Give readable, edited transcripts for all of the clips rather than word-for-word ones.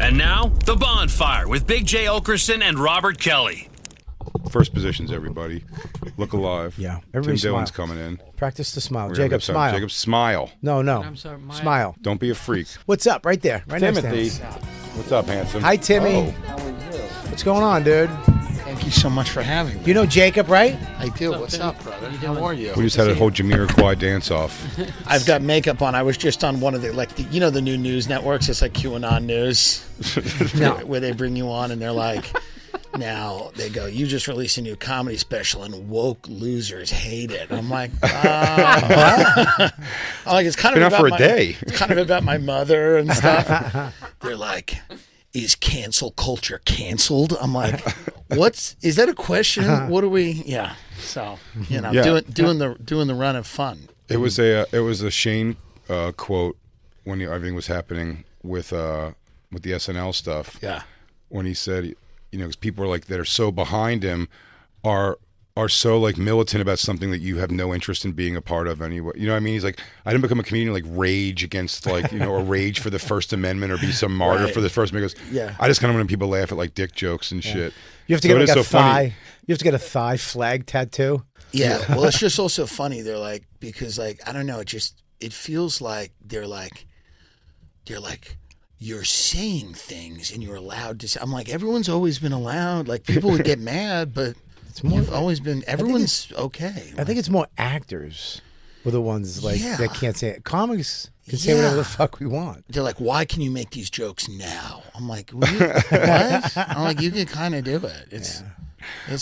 And now, The Bonfire with Big J. Okerson and Robert Kelly. First positions, everybody. Look alive. Yeah. Tim Everybody Dillon's smile. coming in. Practice the smile. We're gonna Jacob, get some- smile. Jacob, smile. No. I'm sorry, Smile. Don't be a freak. What's up? Right there. Right Timothy. next to him. What's up, handsome? Hi, Timmy. Oh. How are you? What's going on, dude? Thank you so much for having me. You know Jacob, right? I do. What's up, brother? How are you? We just had a whole Jamiroquai dance-off. I've got makeup on. I was just on one of the, the new news networks. It's like QAnon News. No. Where they bring you on and they're like, now they go, you just released a new comedy special and woke losers hate it. I'm like, I'm like, it's kind Been of out about for a day. It's kind of about my mother and stuff. They're like, is cancel culture canceled? I'm like, is that a question? What are we? Yeah. So, Yeah. doing the run of fun. It was a Shane quote when everything was happening with the SNL stuff. Yeah. When he said, because people are like that are so behind him are so like militant about something that you have no interest in being a part of anyway. You know what I mean? He's like, I didn't become a comedian like rage against or rage for the First Amendment or be some martyr Right. for the First Amendment. He goes, Yeah. I just kind of want people laugh at like dick jokes and shit. You have to So get it like is a so funny. thigh. You have to get a thigh flag tattoo. Yeah. Well, it's just also funny. They're like, because like, I don't know. It feels like they're like, you're saying things and you're allowed to say. I'm like, everyone's always been allowed. Like people would get mad, but you've always been. Everyone's okay. I think it's more actors were the ones like Yeah. that can't say it. Comics can say whatever the fuck we want. They're like, why can you make these jokes now? I'm like, what? I'm like, you can kind of do it. It's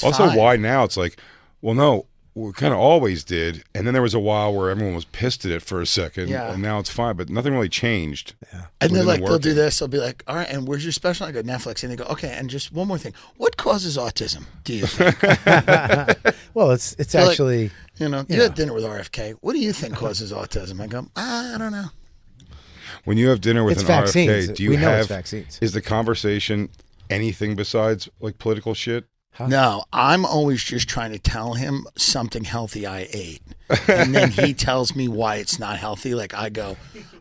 Also, fine. why now? It's like, well, no, we kind of always did. And then there was a while where everyone was pissed at it for a second. Yeah. And now it's fine, but nothing really changed. And they're within like, the they'll do working. this. They'll be like, all right, and where's your special? I go, Netflix. And they go, okay, and just one more thing. What causes autism, do you think? Well, it's They're like, actually you had dinner with RFK. What do you think causes autism? I go, I don't know. When you have dinner with It's an vaccines. RFK, do you We know have it's vaccines. Is the conversation anything besides like political shit? No, I'm always just trying to tell him something healthy I ate. And then he tells me why it's not healthy. Like I go,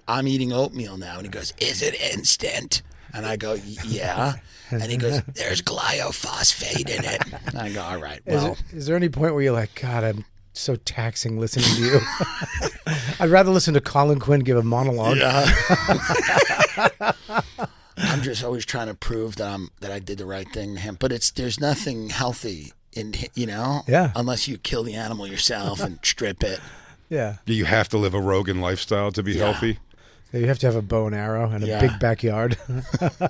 I'm eating oatmeal now. And he goes, is it instant? And I go, yeah. And he goes, there's glyphosate in it. And I go, all right, well. Is there any point where you're like, God, I'm so taxing listening to you? I'd rather listen to Colin Quinn give a monologue. Yeah. I'm just always trying to prove that I did the right thing to him. But there's nothing healthy in Yeah. unless you kill the animal yourself and strip it. Yeah. You have to live a Rogan lifestyle to be healthy. You have to have a bow and arrow and a Yeah. big backyard.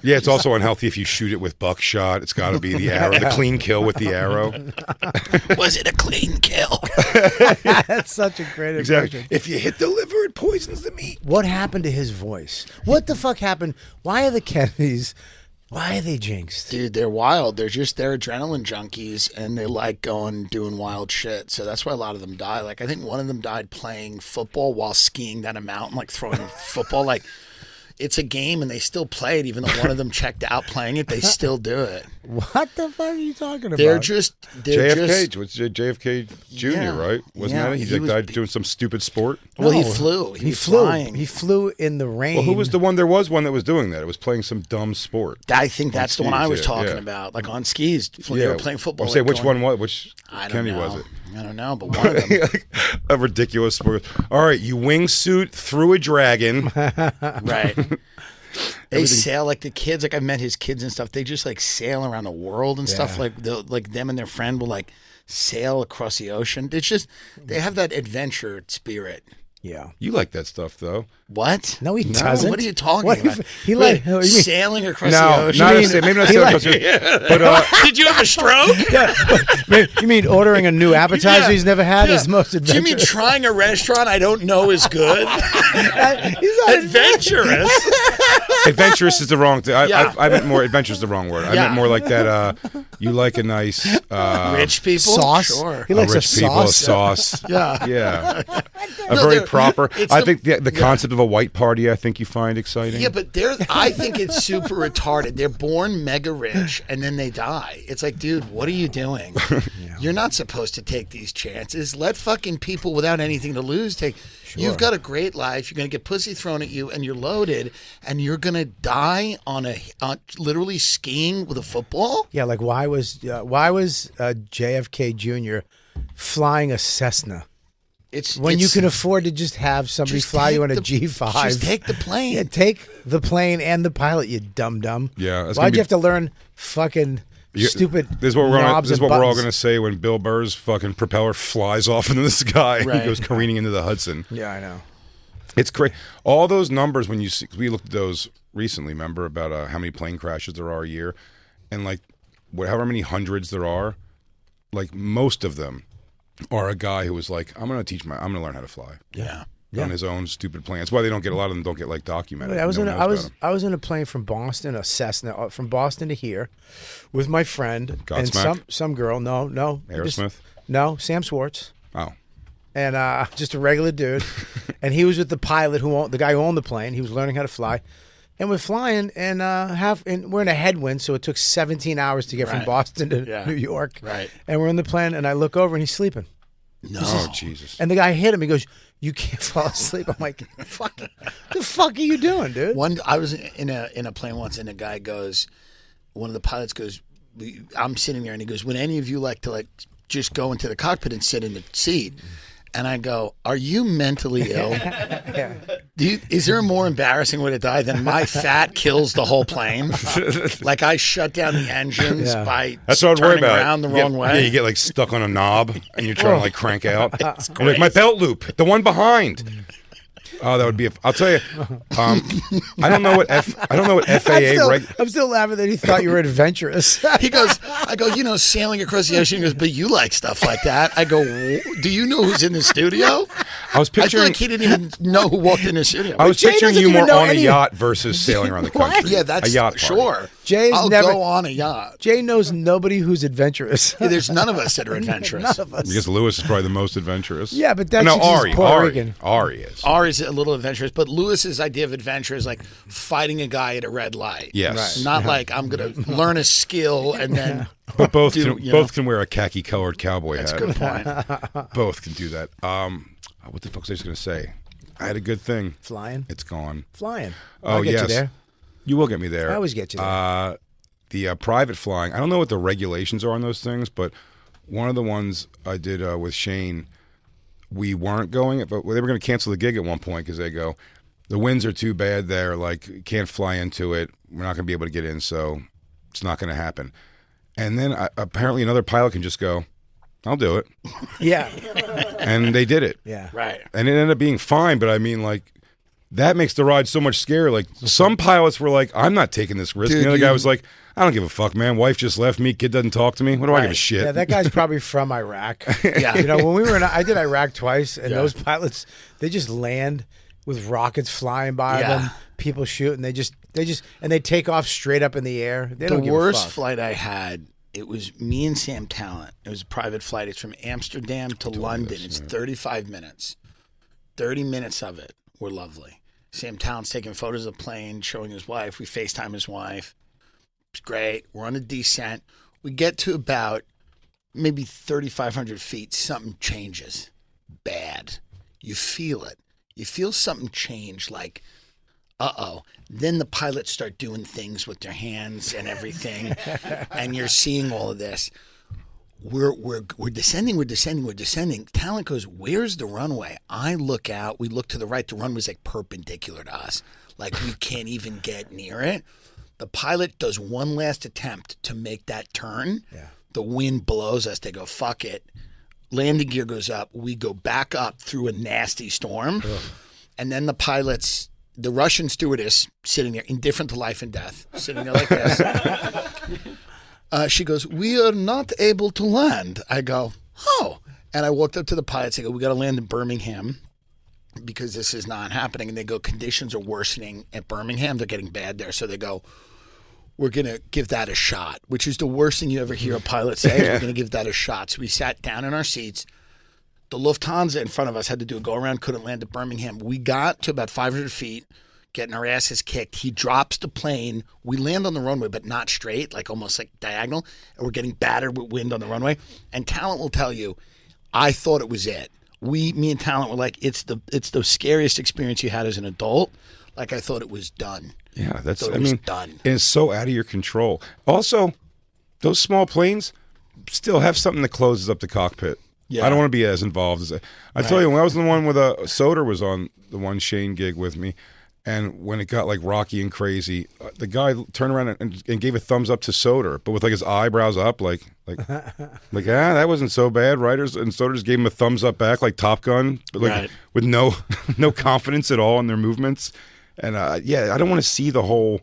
Yeah, it's also unhealthy if you shoot it with buckshot. It's got to be the arrow, the clean kill with the arrow. Was it a clean kill? That's such a great Exactly. impression. If you hit the liver, it poisons the meat. What happened to his voice? What the fuck happened? Why are the Kennedys, why are they jinxed? Dude, they're wild. They're adrenaline junkies, and they like doing wild shit. So that's why a lot of them die. Like I think one of them died playing football while skiing down a mountain, like throwing a football. Like it's a game, and they still play it. Even though one of them checked out playing it, they still do it. What the fuck are you talking about? They're just JFK, was JFK Jr., Yeah. right? Wasn't Yeah, that it? He he was- died doing some stupid sport. Well, he No. flew. He was flew. flying. He flew in the rain. Well, who was the one? There was one that was doing that. It was playing some dumb sport. I think that's the one I was skis, yeah, talking yeah. about. Like on skis, they were playing football. I'm saying like which going- one was which I don't Kennedy know. was it? I don't know, but one of them. A ridiculous sport. All right, you wingsuit through a dragon. Right. They sail like the kids. Like I've met his kids and stuff. They just like sail around the world and stuff. Yeah. Like them and their friend will like sail across the ocean. It's just they have that adventure spirit. Yeah. You like that stuff, though. What? No, he doesn't. What are you talking What about? if- he like- Wait, what do you mean? sailing across No, the ocean. not maybe not sailing across the ocean, but Did you have a stroke? You mean ordering a new appetizer Yeah. he's never had Yeah. is most Do you mean adventurous? trying a restaurant I don't know is good? He's not Adventurous. adventurous is the wrong thing. Yeah. I meant more. Adventurous is the wrong word. I Yeah. meant more like that. You like a nice Rich people. sauce. Sure. He likes rich a people, sauce. sauce. Yeah. Yeah. a very they're- proper. it's I the- think the concept of a white party, I think you find exciting. Yeah, but I think it's super retarded. They're born mega rich and then they die. It's like, dude, what are you doing? You're not supposed to take these chances. Let fucking people without anything to lose take. You've got a great life. You're going to get pussy thrown at you and you're loaded and you're going to die on literally skiing with a football? Yeah, like why was JFK Jr. flying a Cessna when you can afford to just have somebody fly you on a G5? Just take the plane. Yeah, take the plane and the pilot, you dum-dum. Yeah, that's Why'd gonna you have to learn fucking stupid This is what knobs and we're all buttons? going to say when Bill Burr's fucking propeller flies off into the sky and Right. he goes careening into the Hudson. Yeah, I know. It's crazy. All those numbers when you see, we looked at those recently. Remember about how many plane crashes there are a year, and like however many hundreds there are, like most of them are a guy who was like, I'm going to learn how to fly. Yeah. On his own stupid plane. That's why a lot of them don't get like documented. I was No one knows about 'em. I was in a plane from Boston, a Cessna from Boston to here, with my friend and Godsmack? some girl. No, Aerosmith? No, Sam Swartz. Oh. And just a regular dude, and he was with the pilot the guy who owned the plane. He was learning how to fly, and we're flying, and we're in a headwind, so it took 17 hours to get from Boston to New York. Right. And we're in the plane, and I look over, and he's sleeping. No. Oh, Jesus. And the guy hit him. He goes, "You can't fall asleep." I'm like, "Fuck, the fuck are you doing, dude?" I was in a plane once, and a guy goes, one of the pilots goes, I'm sitting there, and he goes, "Would any of you like to just go into the cockpit and sit in the seat?" And I go, "Are you mentally ill? Is there a more embarrassing way to die than my fat kills the whole plane? Like I shut down the engines by That's what I'd worry turning about. around the You get- wrong way." Yeah, you get like stuck on a knob and you're trying to like crank out. You're like, my belt loop, the one behind. Oh, that would be. I'll tell you. I don't know what FAA. I'm still laughing that he thought you were adventurous. He goes, I go, sailing across the ocean. He goes, "But you like stuff like that." I go, "Do you know who's in the studio?" I was I feel picturing. like he didn't even know who walked in the studio. I was Jay picturing doesn't you even more know on a any- yacht versus sailing around the country. Yeah, that's a yacht party. sure. Jay's I'll never- go on a yacht. Jay knows nobody who's adventurous. Yeah, there's none of us that are adventurous. None of us. Because Lewis is probably the most adventurous. Yeah, but that's no just Ari. Puerto Ari. Rican. Ari is. Ari's a little adventurous, but Lewis's idea of adventure is like fighting a guy at a red light. Yes. Right. Not like I'm going to learn a skill and then. But both Do, can, you both know? can wear a khaki colored cowboy That's hat. a good point. Both can do that. What the fuck was I just gonna say? I had a good thing. Flying. It's gone. Flying. Oh, I'll get yes. you there. You will get me there. I always get you there. The private flying. I don't know what the regulations are on those things, but one of the ones I did with Shane, we weren't going, but they were going to cancel the gig at one point because they go, the winds are too bad there. Like, you can't fly into it. We're not going to be able to get in, so it's not going to happen. And then apparently another pilot can just go, I'll do it. Yeah. And they did it. Yeah. Right. And it ended up being fine, but I mean, like, that makes the ride so much scarier. Like, some pilots were like, I'm not taking this risk. Dude, and the other guy was like, I don't give a fuck, man. Wife just left me. Kid doesn't talk to me. What do I give a shit? Yeah, that guy's probably from Iraq. Yeah. You know, when we were I did Iraq twice, and those pilots, they just land with rockets flying by them, people shoot, and they take off straight up in the air. They don't The give a worst fuck. flight I had, it was me and Sam Talent. It was a private flight. It's from Amsterdam to London. It's 35 minutes. 30 minutes of it were lovely. Sam Talent's taking photos of the plane, showing his wife. We FaceTime his wife. It's great. We're on a descent. We get to about maybe 3,500 feet. Something changes. Bad. You feel it. You feel something change, like, uh-oh. Then the pilots start doing things with their hands and everything, and you're seeing all of this. We're descending. Talent goes, "Where's the runway?" I look out. We look to the right. The runway's like perpendicular to us. Like we can't even get near it. The pilot does one last attempt to make that turn. Yeah. The wind blows us. They go, "Fuck it." Landing gear goes up. We go back up through a nasty storm. Ugh. And then the pilots, the Russian stewardess sitting there, indifferent to life and death, sitting there like this. She goes, "We are not able to land." I go, "Oh." And I walked up to the pilots. I go, "We got to land in Birmingham because this is not happening." And they go, "Conditions are worsening at Birmingham. They're getting bad there." So they go, "We're going to give that a shot," which is the worst thing you ever hear a pilot say. Is, "We're going to give that a shot." So we sat down in our seats. The Lufthansa in front of us had to do a go around, couldn't land at Birmingham. We got to about 500 feet, getting our asses kicked. He drops the plane. We land on the runway, but not straight, like almost like diagonal. And we're getting battered with wind on the runway. And Talent will tell you, I thought it was it. Me and Talent were like, it's the scariest experience you had as an adult. Like, I thought it was done. Yeah, that's, I mean, done. It's so out of your control. Also, those small planes still have something that closes up the cockpit. Yeah. I don't want to be as involved as I tell you, when I was the one with Soder was on the one Shane gig with me, and when it got like rocky and crazy, the guy turned around and gave a thumbs up to Soder, but with like his eyebrows up, like that wasn't so bad. Writers and Soder just gave him a thumbs up back, like Top Gun, but like with no confidence at all in their movements. And I don't want to see the whole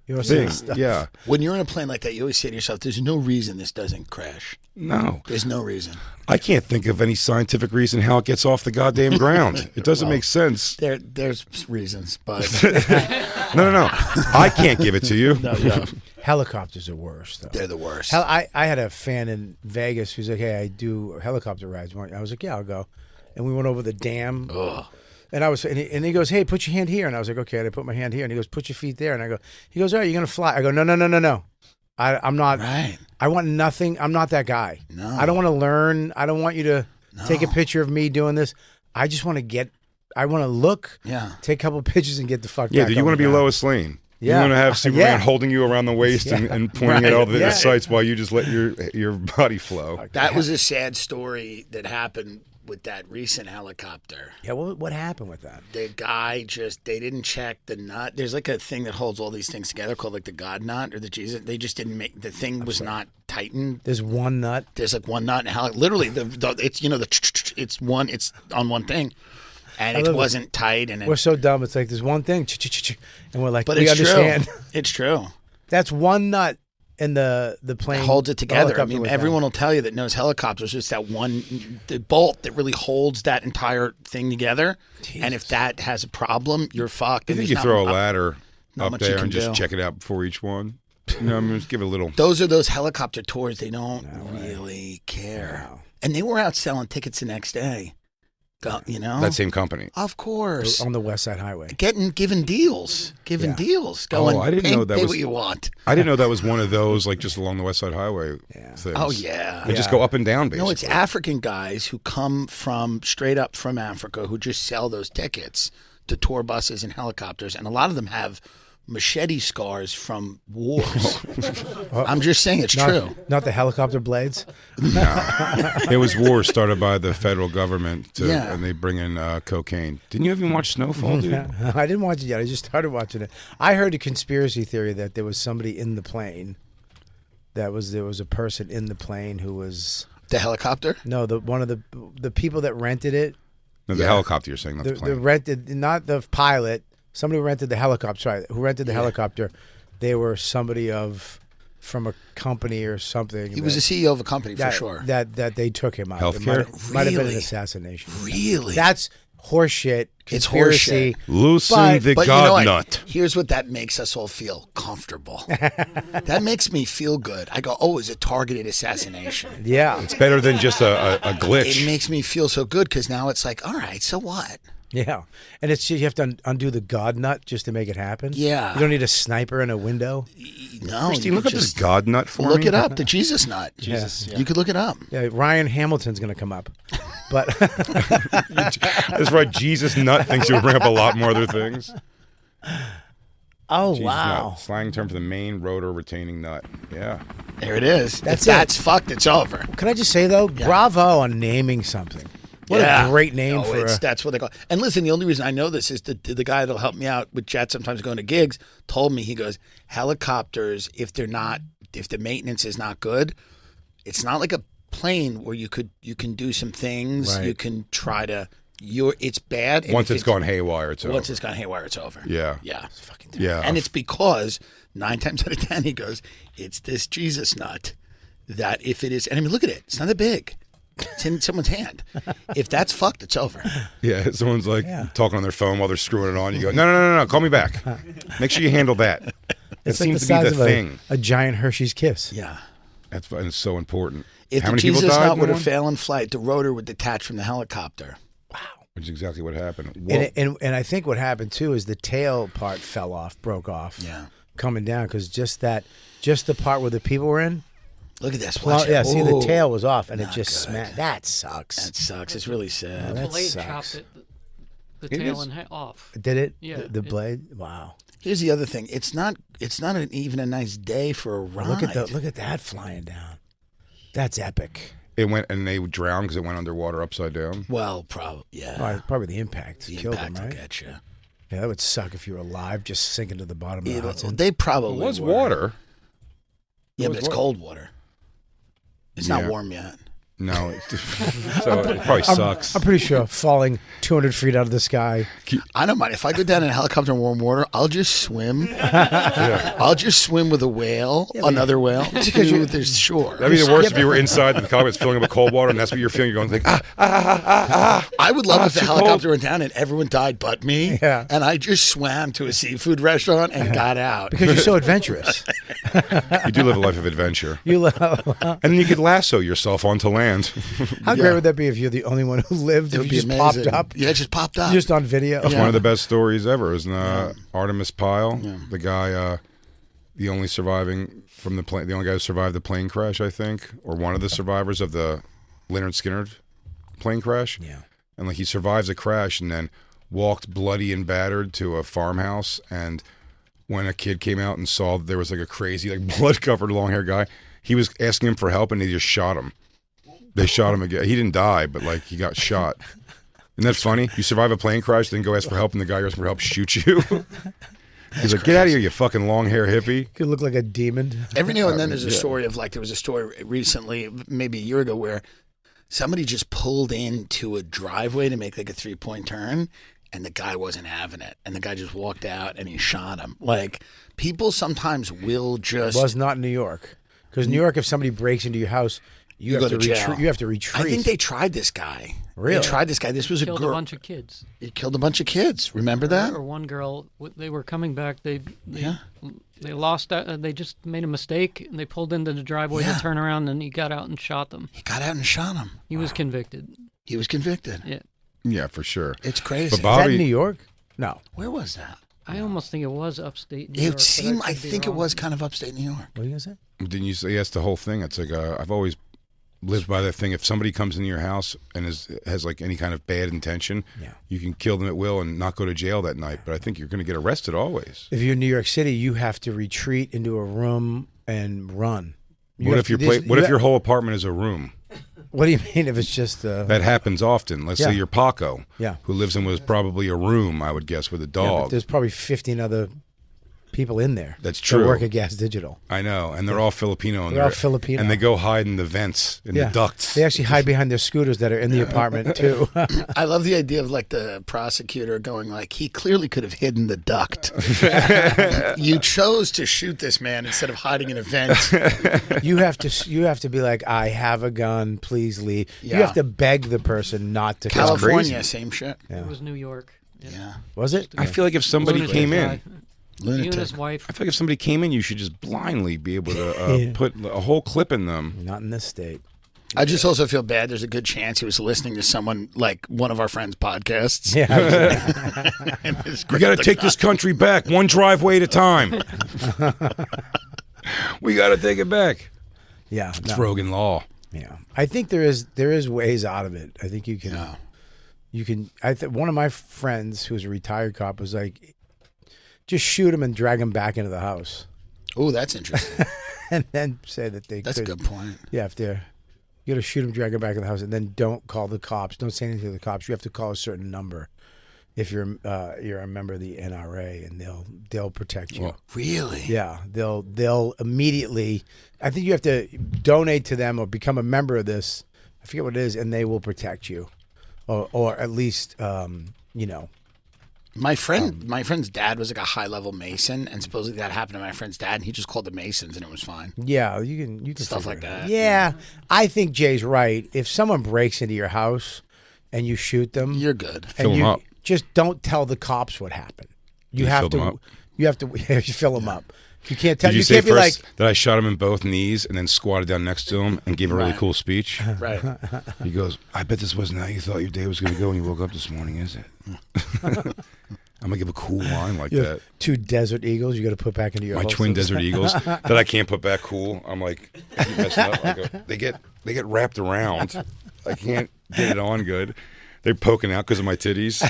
thing. Yeah. When you're in a plane like that, you always say to yourself, "There's no reason this doesn't crash." No, there's no reason. I can't think of any scientific reason how it gets off the goddamn ground. It doesn't make sense. There's reasons, but no. I can't give it to you. No. Helicopters are worse, though. They're the worst. I had a fan in Vegas who's like, "Hey, I do helicopter rides." I was like, "Yeah, I'll go." And we went over the dam. Ugh. And and he goes, "Hey, put your hand here." And I was like, "Okay." And I put my hand here, and he goes, "Put your feet there." And he goes, "All right, you're gonna fly." I go, "No. I'm not. Right. I want nothing. I'm not that guy. No. I don't want to learn. I don't want you to take a picture of me doing this. I just want to I want to look. Yeah. Take a couple pictures and get the fuck. Yeah. back Do you want to be over. Lois Lane? Yeah. You want to have Superman holding you around the waist and pointing at all the sights while you just let your body flow. That was a sad story that happened with that recent helicopter. Yeah, what happened with that? The guy they didn't check the nut. There's like a thing that holds all these things together called like the God nut or the Jesus. They just didn't make the thing was not tightened. There's one nut. There's like one nut, and literally it's on one thing, and it wasn't tight. And we're so dumb. It's like there's one thing, and we're like, but we it's understand. True. It's true. That's one nut. And the plane holds it together. I mean, everyone will tell you that knows helicopters. It's that the bolt that really holds that entire thing together. Jesus. And if that has a problem, you're fucked. I think you throw a ladder up there and just check it out before each one. Just give it a little. Those are those helicopter tours. They don't really care. No. And they were out selling tickets the next day. That same company, of course, on the West Side Highway, giving deals, going. I didn't know that pay was what you want. I didn't know that was one of those like just along the West Side Highway things. Oh yeah, they just go up and down. Basically, no, it's African guys who come straight up from Africa who just sell those tickets to tour buses and helicopters, and a lot of them have machete scars from wars. I'm just saying it's true. Not the helicopter blades. No, it was wars started by the federal government, and they bring in cocaine. Didn't you even watch Snowfall, dude? I didn't watch it yet. I just started watching it. I heard a conspiracy theory that there was somebody in the plane. There was a person in the plane who was the helicopter. No, one of the people that rented it. No, the helicopter. You're saying not the plane. The rented, not the pilot. Somebody rented the helicopter. Sorry, who rented the helicopter? They were somebody from a company or something. He was the CEO of a company for sure. That they took him out. Healthcare? Might have been an assassination. Really? That's horseshit. It's Conspiracy. horseshit. Loosen the God nut. Here's what that makes us all feel comfortable. That makes me feel good. I go, oh, it's a targeted assassination. Yeah. It's better than just a glitch. It makes me feel so good because now it's like, all right, so what? Yeah, and you have to undo the God nut just to make it happen. Yeah, you don't need a sniper in a window. No, Christine, look up this God nut for me. Look it up, the Jesus nut. You could look it up. Yeah, Ryan Hamilton's going to come up, but that's right. Jesus nut thinks you'll bring up a lot more other things. Oh Jesus wow! Nut, slang term for the main rotor retaining nut. Yeah, there it is. That's fucked. It's over. Can I just say though, bravo on naming something. What a great name that's what they call it. And listen, the only reason I know this is the guy that'll help me out with Jet sometimes going to gigs told me, he goes, helicopters, if the maintenance is not good, it's not like a plane where you can do some things. Right. You can try to it's bad. Once it's gone haywire, it's over. Once it's gone haywire, it's over. Yeah. Yeah. It's fucking terrible. And it's because 9 times out of 10 he goes, it's this Jesus nut that if it is, and I mean, look at it. It's not that big. It's in someone's hand. If that's fucked, it's over. Yeah, someone's like talking on their phone while they're screwing it on. You go, no, call me back. Make sure you handle that. It It's seems like to be the thing. A giant Hershey's Kiss. Yeah. That's so important. If How the many people Jesus died nut in were to one? fail in flight, the rotor would detach from the helicopter. Which is exactly what happened. And I think what happened too is the tail part fell off, broke off. Yeah. Coming down because just the part where the people were in. Look at this. Well, Watch yeah, it. see the Ooh. tail was off and it Not just good. smacked. That sucks. That sucks. It's really sad. that blade sucks. chopped the It tail is. and off. Did it? Yeah, The it- blade. Wow. Here's the other thing. It's not even a nice day for a ride. Look at that flying down. That's epic. It went and they drowned because it went underwater upside down. Well, probably, yeah. Probably the impact The killed impact them, will right? get you. Yeah, that would suck if you were alive, just sinking to the bottom of the Hudson. They probably It was were. water. Yeah, was but it's what? cold water. It's not Yeah. warm yet. No, so it probably sucks. I'm pretty sure falling 200 feet out of the sky. I don't mind. If I go down in a helicopter in warm water, I'll just swim. I'll just swim with a whale, another whale, to the shore. That'd be the worst if you were inside and the helicopter's filling up with cold water, and that's what you're feeling. You're going like, I would love if the too helicopter went down and everyone died but me. Yeah. And I just swam to a seafood restaurant and got out. Because you're so adventurous. you do live a life of adventure. How And then you could lasso yourself onto land. great would that be if you're the only one who lived? It If would you be just amazing. popped up? Yeah, it just popped up. Just on video? That's one of the best stories ever, isn't Artemis Pyle, the guy, the only surviving from the plane, the only guy who survived the plane crash, I think, or one of the survivors of the Leonard Skinner plane crash. Yeah. And like he survives a crash and then walked bloody and battered to a farmhouse. And when a kid came out and saw that there was like a crazy, like blood covered long haired guy, he was asking him for help and they just shot him. They shot him again. He didn't die, but like he got shot. Isn't that funny? You survive a plane crash, then go ask for help, and the guy who asks for help shoots you. He's like, "Get out of here, you fucking long hair hippie!" Could look like a demon. Every now and then there's a story of like, there was a story recently, maybe a year ago, where somebody just pulled into a driveway to make like a 3-point turn, and the guy wasn't having it. And the guy just walked out and he shot him. Like, people sometimes will just... Was not New York. Because New York, if somebody breaks into your house, you have go to to jail. retreat. You have to retreat. I think they tried this guy. Really? They tried this guy. This was Killed a a girl. bunch of kids. He killed a bunch of kids. Remember that? Or one girl, they were coming back. They Yeah. they lost. They just made a mistake and they pulled into the driveway Yeah. to turn around and he got out and shot them. He got out and shot him. He was convicted. He was convicted. Yeah, Yeah, for sure. It's crazy. But Is that in New Bobby, York? No. Where was that? I almost think it was upstate New York. It but seemed. I could be think it wrong. was kind of upstate New York. What are you going to say? didn't you say that's the whole thing? It's like I've always lived by that thing. If somebody comes into your house and has like any kind of bad intention, Yeah. you can kill them at will and not go to jail that night. But I think you're going to get arrested always. If you're in New York City, you have to retreat into a room and run. You What have if to- What if your whole apartment is a room? What do you mean if it's just That happens often. Let's Yeah. say you're Paco, Yeah. who lives in what is probably a room, I would guess, with a Yeah, but dog. there's probably 15 other people in there. That's That true. work at Gas Digital. I know, and they're all Filipino. And They're all Filipino. and they go hide in the vents, in the ducts. They actually hide behind their scooters that are in the apartment too. I love the idea of like the prosecutor going like, he clearly could have hidden the duct. You chose to shoot this man instead of hiding in a vent. you have to be like, I have a gun, please leave. You Yeah. have to beg the person not to come. California, same shit. Yeah. It was New York. Yeah. Was it? I feel like if somebody Lunatic came guy. in, He and his Lunatic. wife. I feel like if somebody came in, you should just blindly be able to put a whole clip in them. Not in this state. I just also feel bad. There's a good chance he was listening to someone like one of our friends' podcasts. Yeah. And it's We got to take this country back, one driveway at a time. We got to take it back. Yeah. It's no. Rogan law. Yeah. I think there is ways out of it. I think you can. Yeah. You can. One of my friends who's a retired cop was like, just shoot him and drag him back into the house, Oh, that's interesting. and then say that they. That's a could, good point. Yeah, if they're, you got to shoot him, drag him back in the house, and then don't call the cops. Don't say anything to the cops. You have to call a certain number if you're a member of the NRA, and they'll protect you. Well, Really? Yeah, they'll immediately. I think you have to donate to them or become a member of this. I forget what it is, and they will protect you, or at least you know. My friend's dad was like a high level Mason, and supposedly that happened to my friend's dad, and he just called the Masons, and it was fine. Yeah, you can Stuff figure like it out. that. Yeah, I think Jay's right. If someone breaks into your house and you shoot them, You're good. Fill and 'em you up. just don't tell the cops what happened. You You have filled 'em to. up? You have to fill them up. You can't tell. Did you, You say can't be like, first that I shot him in both knees and then squatted down next to him and gave a really cool speech? Right. He goes, I bet this wasn't how you thought your day was going to go when you woke up this morning, is it? I'm going to give a cool line like you that. have 2 desert eagles you got to put back into your My holsters. twin desert eagles that I can't put back cool. I'm like, I keep messing up. I go, they get wrapped around. I can't get it on good. They're poking out because of my titties.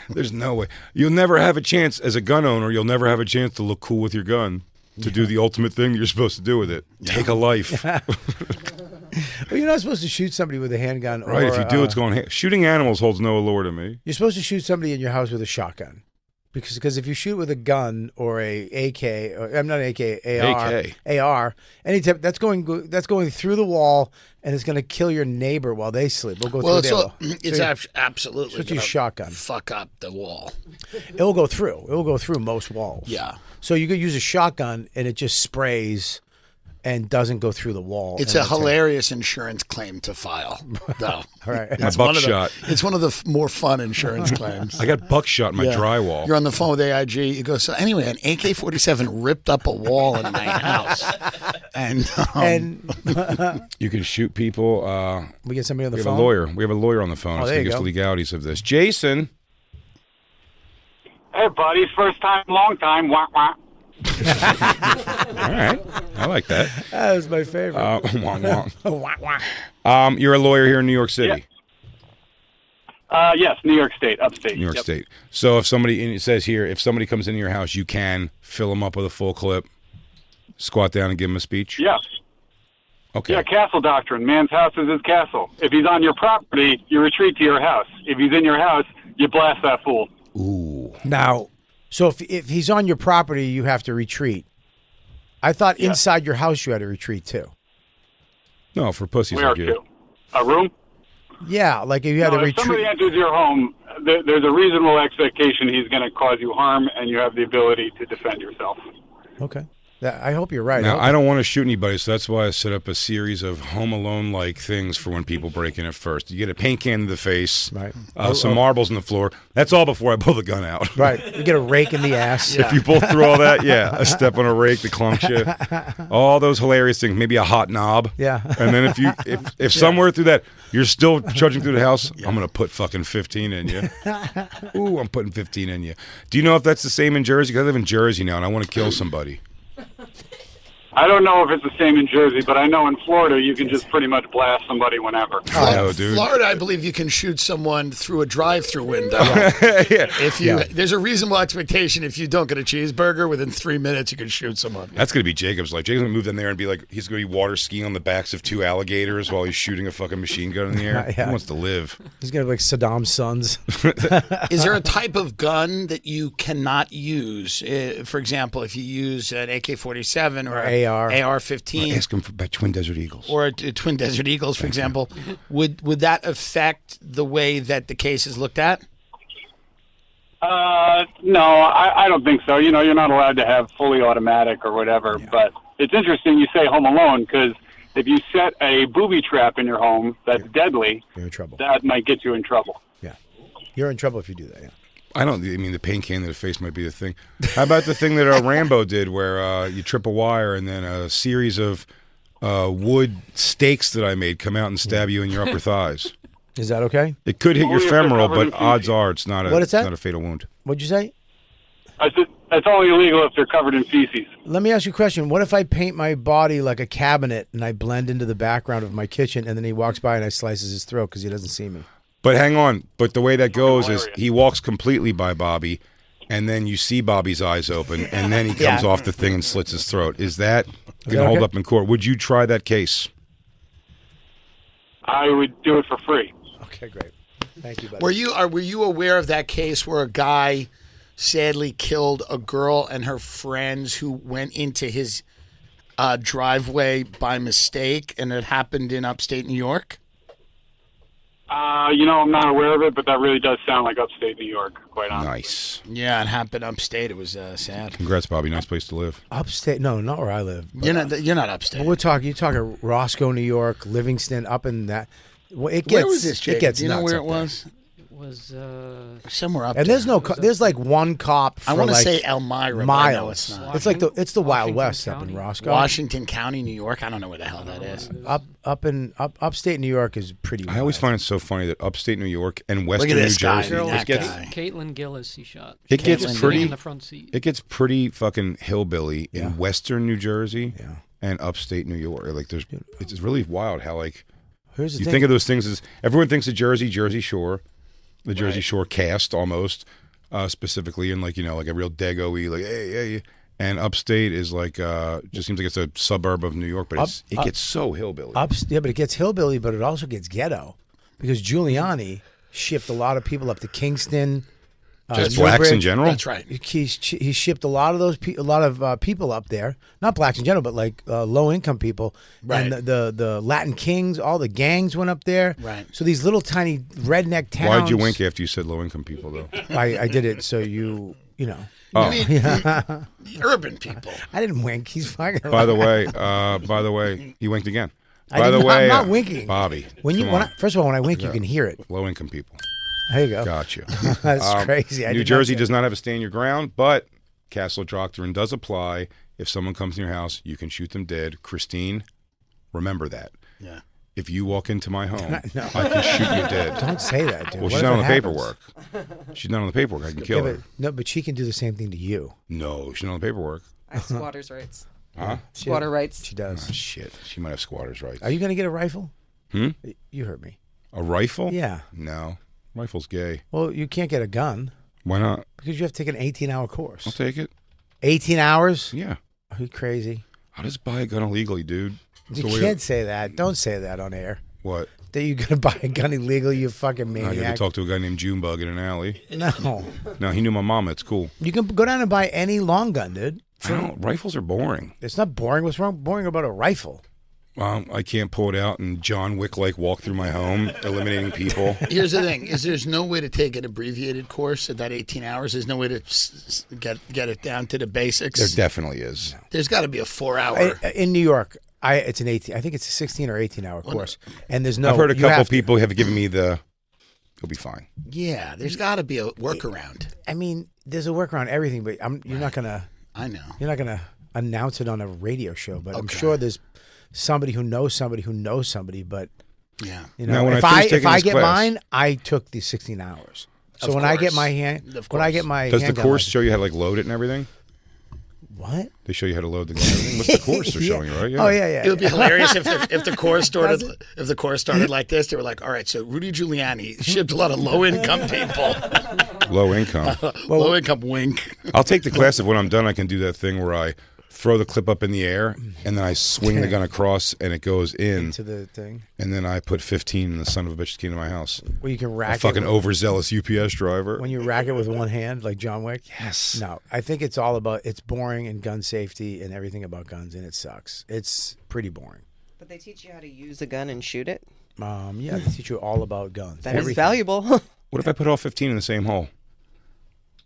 There's no way. You'll never have a chance as a gun owner. You'll never have a chance to look cool with your gun, to do the ultimate thing you're supposed to do with it. Take a life. Well, you're not supposed to shoot somebody with a handgun. Right. Or, If you do, it's going. Shooting animals holds no allure to me. You're supposed to shoot somebody in your house with a shotgun. Because if you shoot with a gun or a AK, or I'm not an AK, AR, any type, that's going through the wall and it's going to kill your neighbor while they sleep. We'll go through it's absolutely Switch your shotgun. fuck up the wall. It will go through. It will go through most walls. Yeah. So you could use a shotgun and it just sprays and doesn't go through the wall. It's a hilarious insurance claim to file, though. All right. My buckshot. It's one of the more fun insurance claims. I got buckshot in my drywall. You're on the phone with AIG. You go, so anyway, an AK-47 ripped up a wall in my house. And You can shoot people. We get somebody on the We have phone. a lawyer. We have a lawyer on the phone. Oh, Let's there you give us go. the legalities of this. Jason. Hey, buddy. First time, long time. Wah, wah. All right. I like that. That was my favorite. Wong, wong. Wah, wah. You're a lawyer here in New York City. Yes, New York State, upstate. New York Yep. State. So if somebody, and it says here, if somebody comes into your house, you can fill them up with a full clip, squat down and give them a speech? Yes. Okay. Yeah, castle doctrine. Man's house is his castle. If he's on your property, you retreat to your house. If he's in your house, you blast that fool. Ooh. Now, so if he's on your property, you have to retreat. I thought inside your house you had to retreat too. No, for pussies Where like you. to? A room? Yeah, like if you had No, to if somebody retreat. enters your home, there's a reasonable expectation he's going to cause you harm, and you have the ability to defend yourself. Okay. I hope you're right. Now, I don't want to shoot anybody, so that's why I set up a series of Home Alone-like things for when people break in at first. You get a paint can in the face, Right. Some marbles on the floor. That's all before I pull the gun out. Right. You get a rake in the ass. If you pull through all that, a step on a rake to clump you. All those hilarious things. Maybe a hot knob. Yeah. And then if somewhere through that you're still trudging through the house, I'm going to put fucking 15 in you. Ooh, I'm putting 15 in you. Do you know if that's the same in Jersey? Because I live in Jersey now and I want to kill somebody. I don't know if it's the same in Jersey, but I know in Florida you can just pretty much blast somebody whenever. I know, dude. Florida, I believe you can shoot someone through a drive-through window. If there's a reasonable expectation if you don't get a cheeseburger within 3 minutes, you can shoot someone. That's going to be Jacob's life. Jacob's going to move in there and be like, he's going to be water skiing on the backs of 2 alligators while he's shooting a fucking machine gun in the air. Yeah. He wants to live. He's got like Saddam's sons. Is there a type of gun that you cannot use? For example, if you use an AK-47 or AR. AR-15 Ask him about Twin Desert Eagles. or a Twin Desert Eagles, for example, would that affect the way that the case is looked at? No, I don't think so. You know, you're not allowed to have fully automatic or whatever. But it's interesting you say Home Alone because if you set a booby trap in your home that's deadly, You're in trouble. that might get you in trouble. Yeah. You're in trouble if you do that, yeah. I mean, the paint can to the face might be the thing. How about the thing that Rambo did where you trip a wire and then a series of wood stakes that I made come out and stab you in your upper thighs? Is that okay? It could hit your Only if they're femoral, covered in but odds feces. are it's not What is that? not a fatal wound. What'd you say? I said that's only illegal if they're covered in feces. Let me ask you a question. What if I paint my body like a cabinet and I blend into the background of my kitchen and then he walks by and I slices his throat because he doesn't see me? But hang on. But the way that goes is hilarious. he walks completely by Bobby, and then you see Bobby's eyes open, and then he comes off the thing and slits his throat. Is that going to hold okay? up in court? Would you try that case? I would do it for free. Okay, great. Thank you, buddy. Were you aware of that case where a guy sadly killed a girl and her friends who went into his driveway by mistake, and it happened in upstate New York? You know, I'm not aware of it, but that really does sound like upstate New York, quite honestly. Nice. Yeah, it happened upstate. It was sad. Congrats, Bobby. Nice place to live. Upstate? No, not where I live. You're not upstate. You're talking Roscoe, New York, Livingston, up in that. Well, it gets, Where was this, it Jacob? gets Do you know nuts where up it there. was? was Somewhere up And there. there's like one cop for I want to like say Elmira, but I know miles. it's not. It's like it's the Wild Washington West up in County? Roscoe. Washington County, New York. I don't know where the hell that is. Upstate New York is pretty wild. I always find it so funny that upstate New York and western Look at New this guy, Jersey, man, it that gets guy. Caitlin Gillis. He shot. it gets Caitlin pretty in the front seat. it gets pretty fucking hillbilly Yeah. in western New Jersey Yeah. and upstate New York. Like it's really wild how like Here's the you thing. think of those things as everyone thinks of Jersey Shore, the Jersey Shore cast almost specifically, and like like a real Dago-y like hey, and upstate is like just seems like it's a suburb of New York, but it gets so hillbilly. Yeah, but it gets hillbilly, but it also gets ghetto because Giuliani shipped a lot of people up to Kingston. Just blacks in Newbridge. general. That's right. He shipped a lot of those people up there, not blacks in general, but like low income people. Right. And the Latin Kings, all the gangs went up there. Right. So these little tiny redneck towns. Why'd you wink after you said low income people though? I did it so you know. Oh, The urban people. I didn't wink. He's fucking. by the way, he winked again. By the I'm way, not winking. Bobby. First of all, when I wink, you can hear it. Low income people. There you go. Gotcha. That's crazy. I New did not Jersey say- does not have a stand your ground, but Castle Doctrine does apply. If someone comes in your house, you can shoot them dead. Christine, remember that. Yeah. If you walk into my home, No. I can shoot you dead. Don't say that, dude. Well, What she's if not on it the happens? paperwork. She's not on the paperwork. I can Yeah, kill but, her. no, but she can do the same thing to you. No, she's not on the paperwork. I have squatters' rights. Huh? Squatter rights. She does. Oh, shit. She might have squatters' rights. Are you going to get a rifle? Hmm? You heard me. A rifle? Yeah. No. Rifle's gay. Well, you can't get a gun Why not? because you have to take an 18-hour I'll course. take it. 18 hours? Yeah. Are you crazy? I'll just buy a gun illegally, dude. You So we- can't say that. Don't say that on air. What? That you're going to buy a gun illegally, you fucking I get to maniac. talk to a guy named Junebug in an alley. No. No, he knew my mama. It's cool. You can go down and buy any long gun, dude. Rifles are boring. It's not boring. What's wrong boring about a rifle? I can't pull it out and John Wick like walk through my home, eliminating people. Here's the thing: is there's no way to take an abbreviated course at that 18 hours. There's no way to get it down to the basics. There definitely is. There's got to be a 4-hour. In New York, it's an 18. I think it's a 16 or 18-hour course, and there's no. I've heard a you couple have to- people have given me the. You'll be fine. Yeah, there's got to be a workaround. I mean, there's a workaround everything, but you're not gonna I know. announce it on a radio show. But I'm Okay. sure there's somebody who knows somebody who knows somebody. But Yeah. you Now, know, when if I I finished if taking I this get class- mine, I took the 16 hours. So Of when I get course. my hand, Of when I course. get my Does the handgun course license- show you how to like load it and everything? what? They show you how to load the gun and everything. What's the course they're showing you, right? Oh yeah. It would be hilarious if the course started like this. They were like, "All right, so Rudy Giuliani shipped a lot of low income people, Low income. low income wink." I'll take the class if when I'm done I can do that thing where I throw the clip up in the air and then I swing the gun across and it goes in To the thing and then I put 15 and the son of a bitch came to my house. where you can A rack fucking it overzealous UPS driver. when you rack it with one hand, like John Wick. Yes. No, I think it's all about it's boring and gun safety and everything about guns, and it sucks. It's pretty boring. But they teach you how to use a gun and shoot it. Yeah, they teach you all about guns. That is Everything. valuable. What if I put all 15 in the same hole?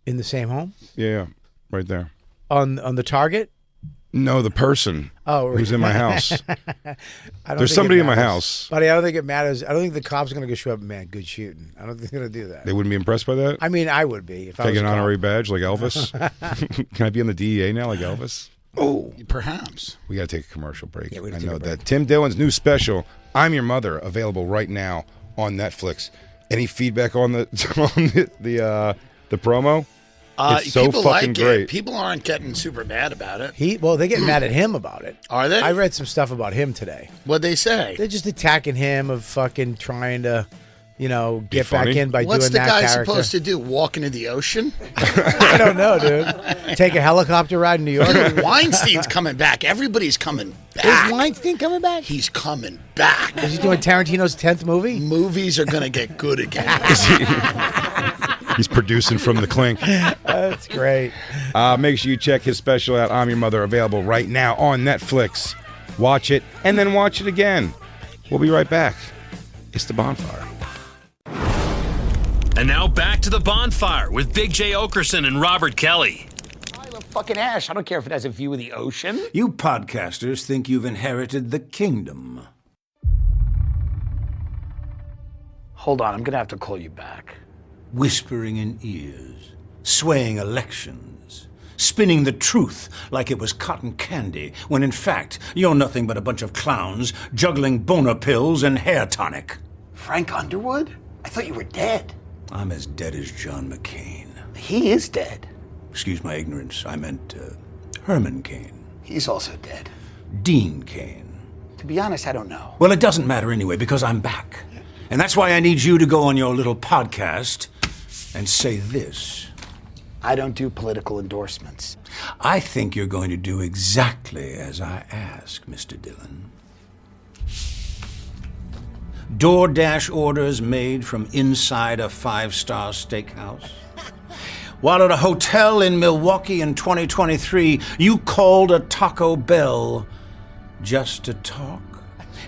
In the same home Yeah, right there. on the target. No, the person who's in my house. I don't There's think somebody it in my matters. house. Buddy, I don't think it matters. I don't think the cops are gonna go show up. Man, good shooting. I don't think they're gonna do that. They wouldn't be impressed by that? I mean, I would be if I Can I was get a an cop. honorary badge like Elvis? Can I be on the DEA now like Elvis? Oh, perhaps. We got to take a commercial break. Yeah, we gotta I take know a break. that. Tim Dillon's new special, I'm Your Mother, available right now on Netflix. Any feedback on the the promo? It's so people fucking like great. it. People aren't getting super mad about it. They get mad at him about it. Are they? I read some stuff about him today. What'd they say? They're just attacking him of fucking trying to, get back funny? in by What's doing the that guy character. supposed to do? Walk into the ocean? I don't know, dude. Take a helicopter ride in New York. Weinstein's coming back. Everybody's coming Is back. Weinstein coming back? He's coming back. Is he doing Tarantino's 10th movie? Movies are gonna get good again. He's producing from the clink. That's great. Make sure you check his special out, I'm Your Mother, available right now on Netflix. Watch it and then watch it again. We'll be right back. It's the Bonfire. And now back to the Bonfire with Big J. Okerson and Robert Kelly. Pile of fucking ash. I don't care if it has a view of the ocean. You podcasters think you've inherited the kingdom. Hold on, I'm gonna have to call you back. whispering in ears, swaying elections, spinning the truth like it was cotton candy, when in fact you're nothing but a bunch of clowns juggling boner pills and hair tonic. Frank Underwood? I thought you were dead. I'm as dead as John McCain. He is dead. Excuse my ignorance, I meant Herman Cain. He's also dead. Dean Cain. To be honest, I don't know. Well, it doesn't matter anyway, because I'm back. And that's why I need you to go on your little podcast and say this. I don't do political endorsements. I think you're going to do exactly as I ask, Mr. Dillon. DoorDash orders made from inside a 5-star steakhouse. While at a hotel in Milwaukee in 2023, you called a Taco Bell just to talk.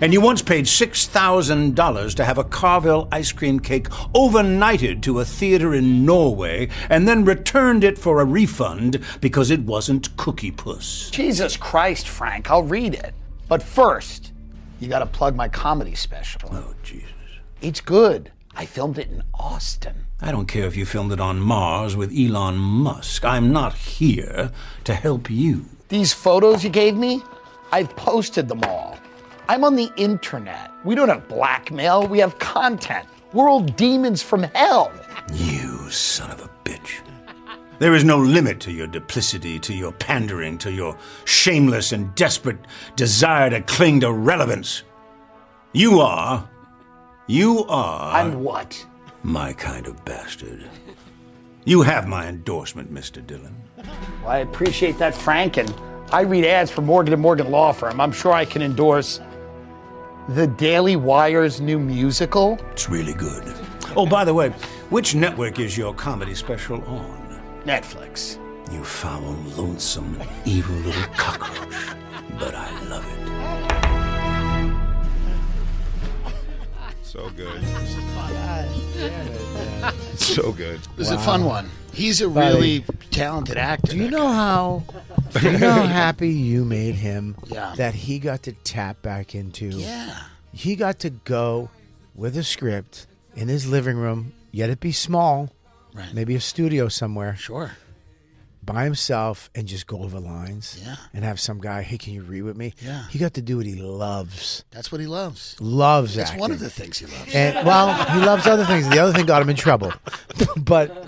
And you once paid $6,000 to have a Carvel ice cream cake overnighted to a theater in Norway and then returned it for a refund because it wasn't Cookie Puss. Jesus Christ, Frank, I'll read it. But first, you gotta plug my comedy special. Oh, Jesus. It's good. I filmed it in Austin. I don't care if you filmed it on Mars with Elon Musk. I'm not here to help you. These photos you gave me, I've posted them all. I'm on the internet. We don't have blackmail, we have content. We're all demons from hell. You son of a bitch. There is no limit to your duplicity, to your pandering, to your shameless and desperate desire to cling to relevance. You are I'm what? my kind of bastard. You have my endorsement, Mr. Dillon. Well, I appreciate that, Frank, and I read ads for Morgan & Morgan Law Firm. I'm sure I can endorse the Daily Wire's new musical. It's really good. Oh, by the way, which network is your comedy special on? Netflix. You foul, lonesome, evil little cockroach. But I love it. So good. So good. It was a fun one. He's a really talented actor. Do you know how happy you made him Yeah. that he got to tap back into? Yeah. He got to go with a script in his living room, yet it be small, Right. maybe a studio somewhere, Sure. by himself and just go over lines. Yeah. And have some guy, hey, can you read with me? Yeah. He got to do what he loves. That's what he loves. Loves That's acting. one of the things he loves. And, well, he loves other things. The other thing got him in trouble. But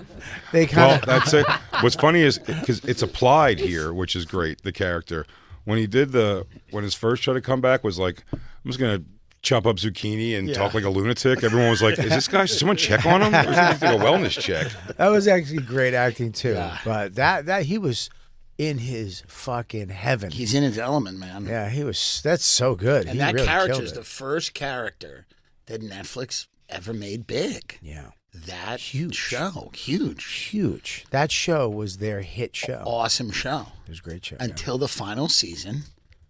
they kind Well, of... that's it. What's funny is because it's applied here, which is great. The character when his first try to come back was like, I'm just gonna chop up zucchini and talk like a lunatic. Everyone was like, "Is this guy? Should someone check on him? Or is he like a wellness check?" That was actually great acting, too. Yeah. But that he was in his fucking heaven. He's in his element, man. Yeah, he was. That's so good. And he that really character killed is it. the first character that Netflix ever made big. Yeah. That Huge. show. Huge. Huge. That show was their hit show. Awesome show. It was a great show. Until the final season.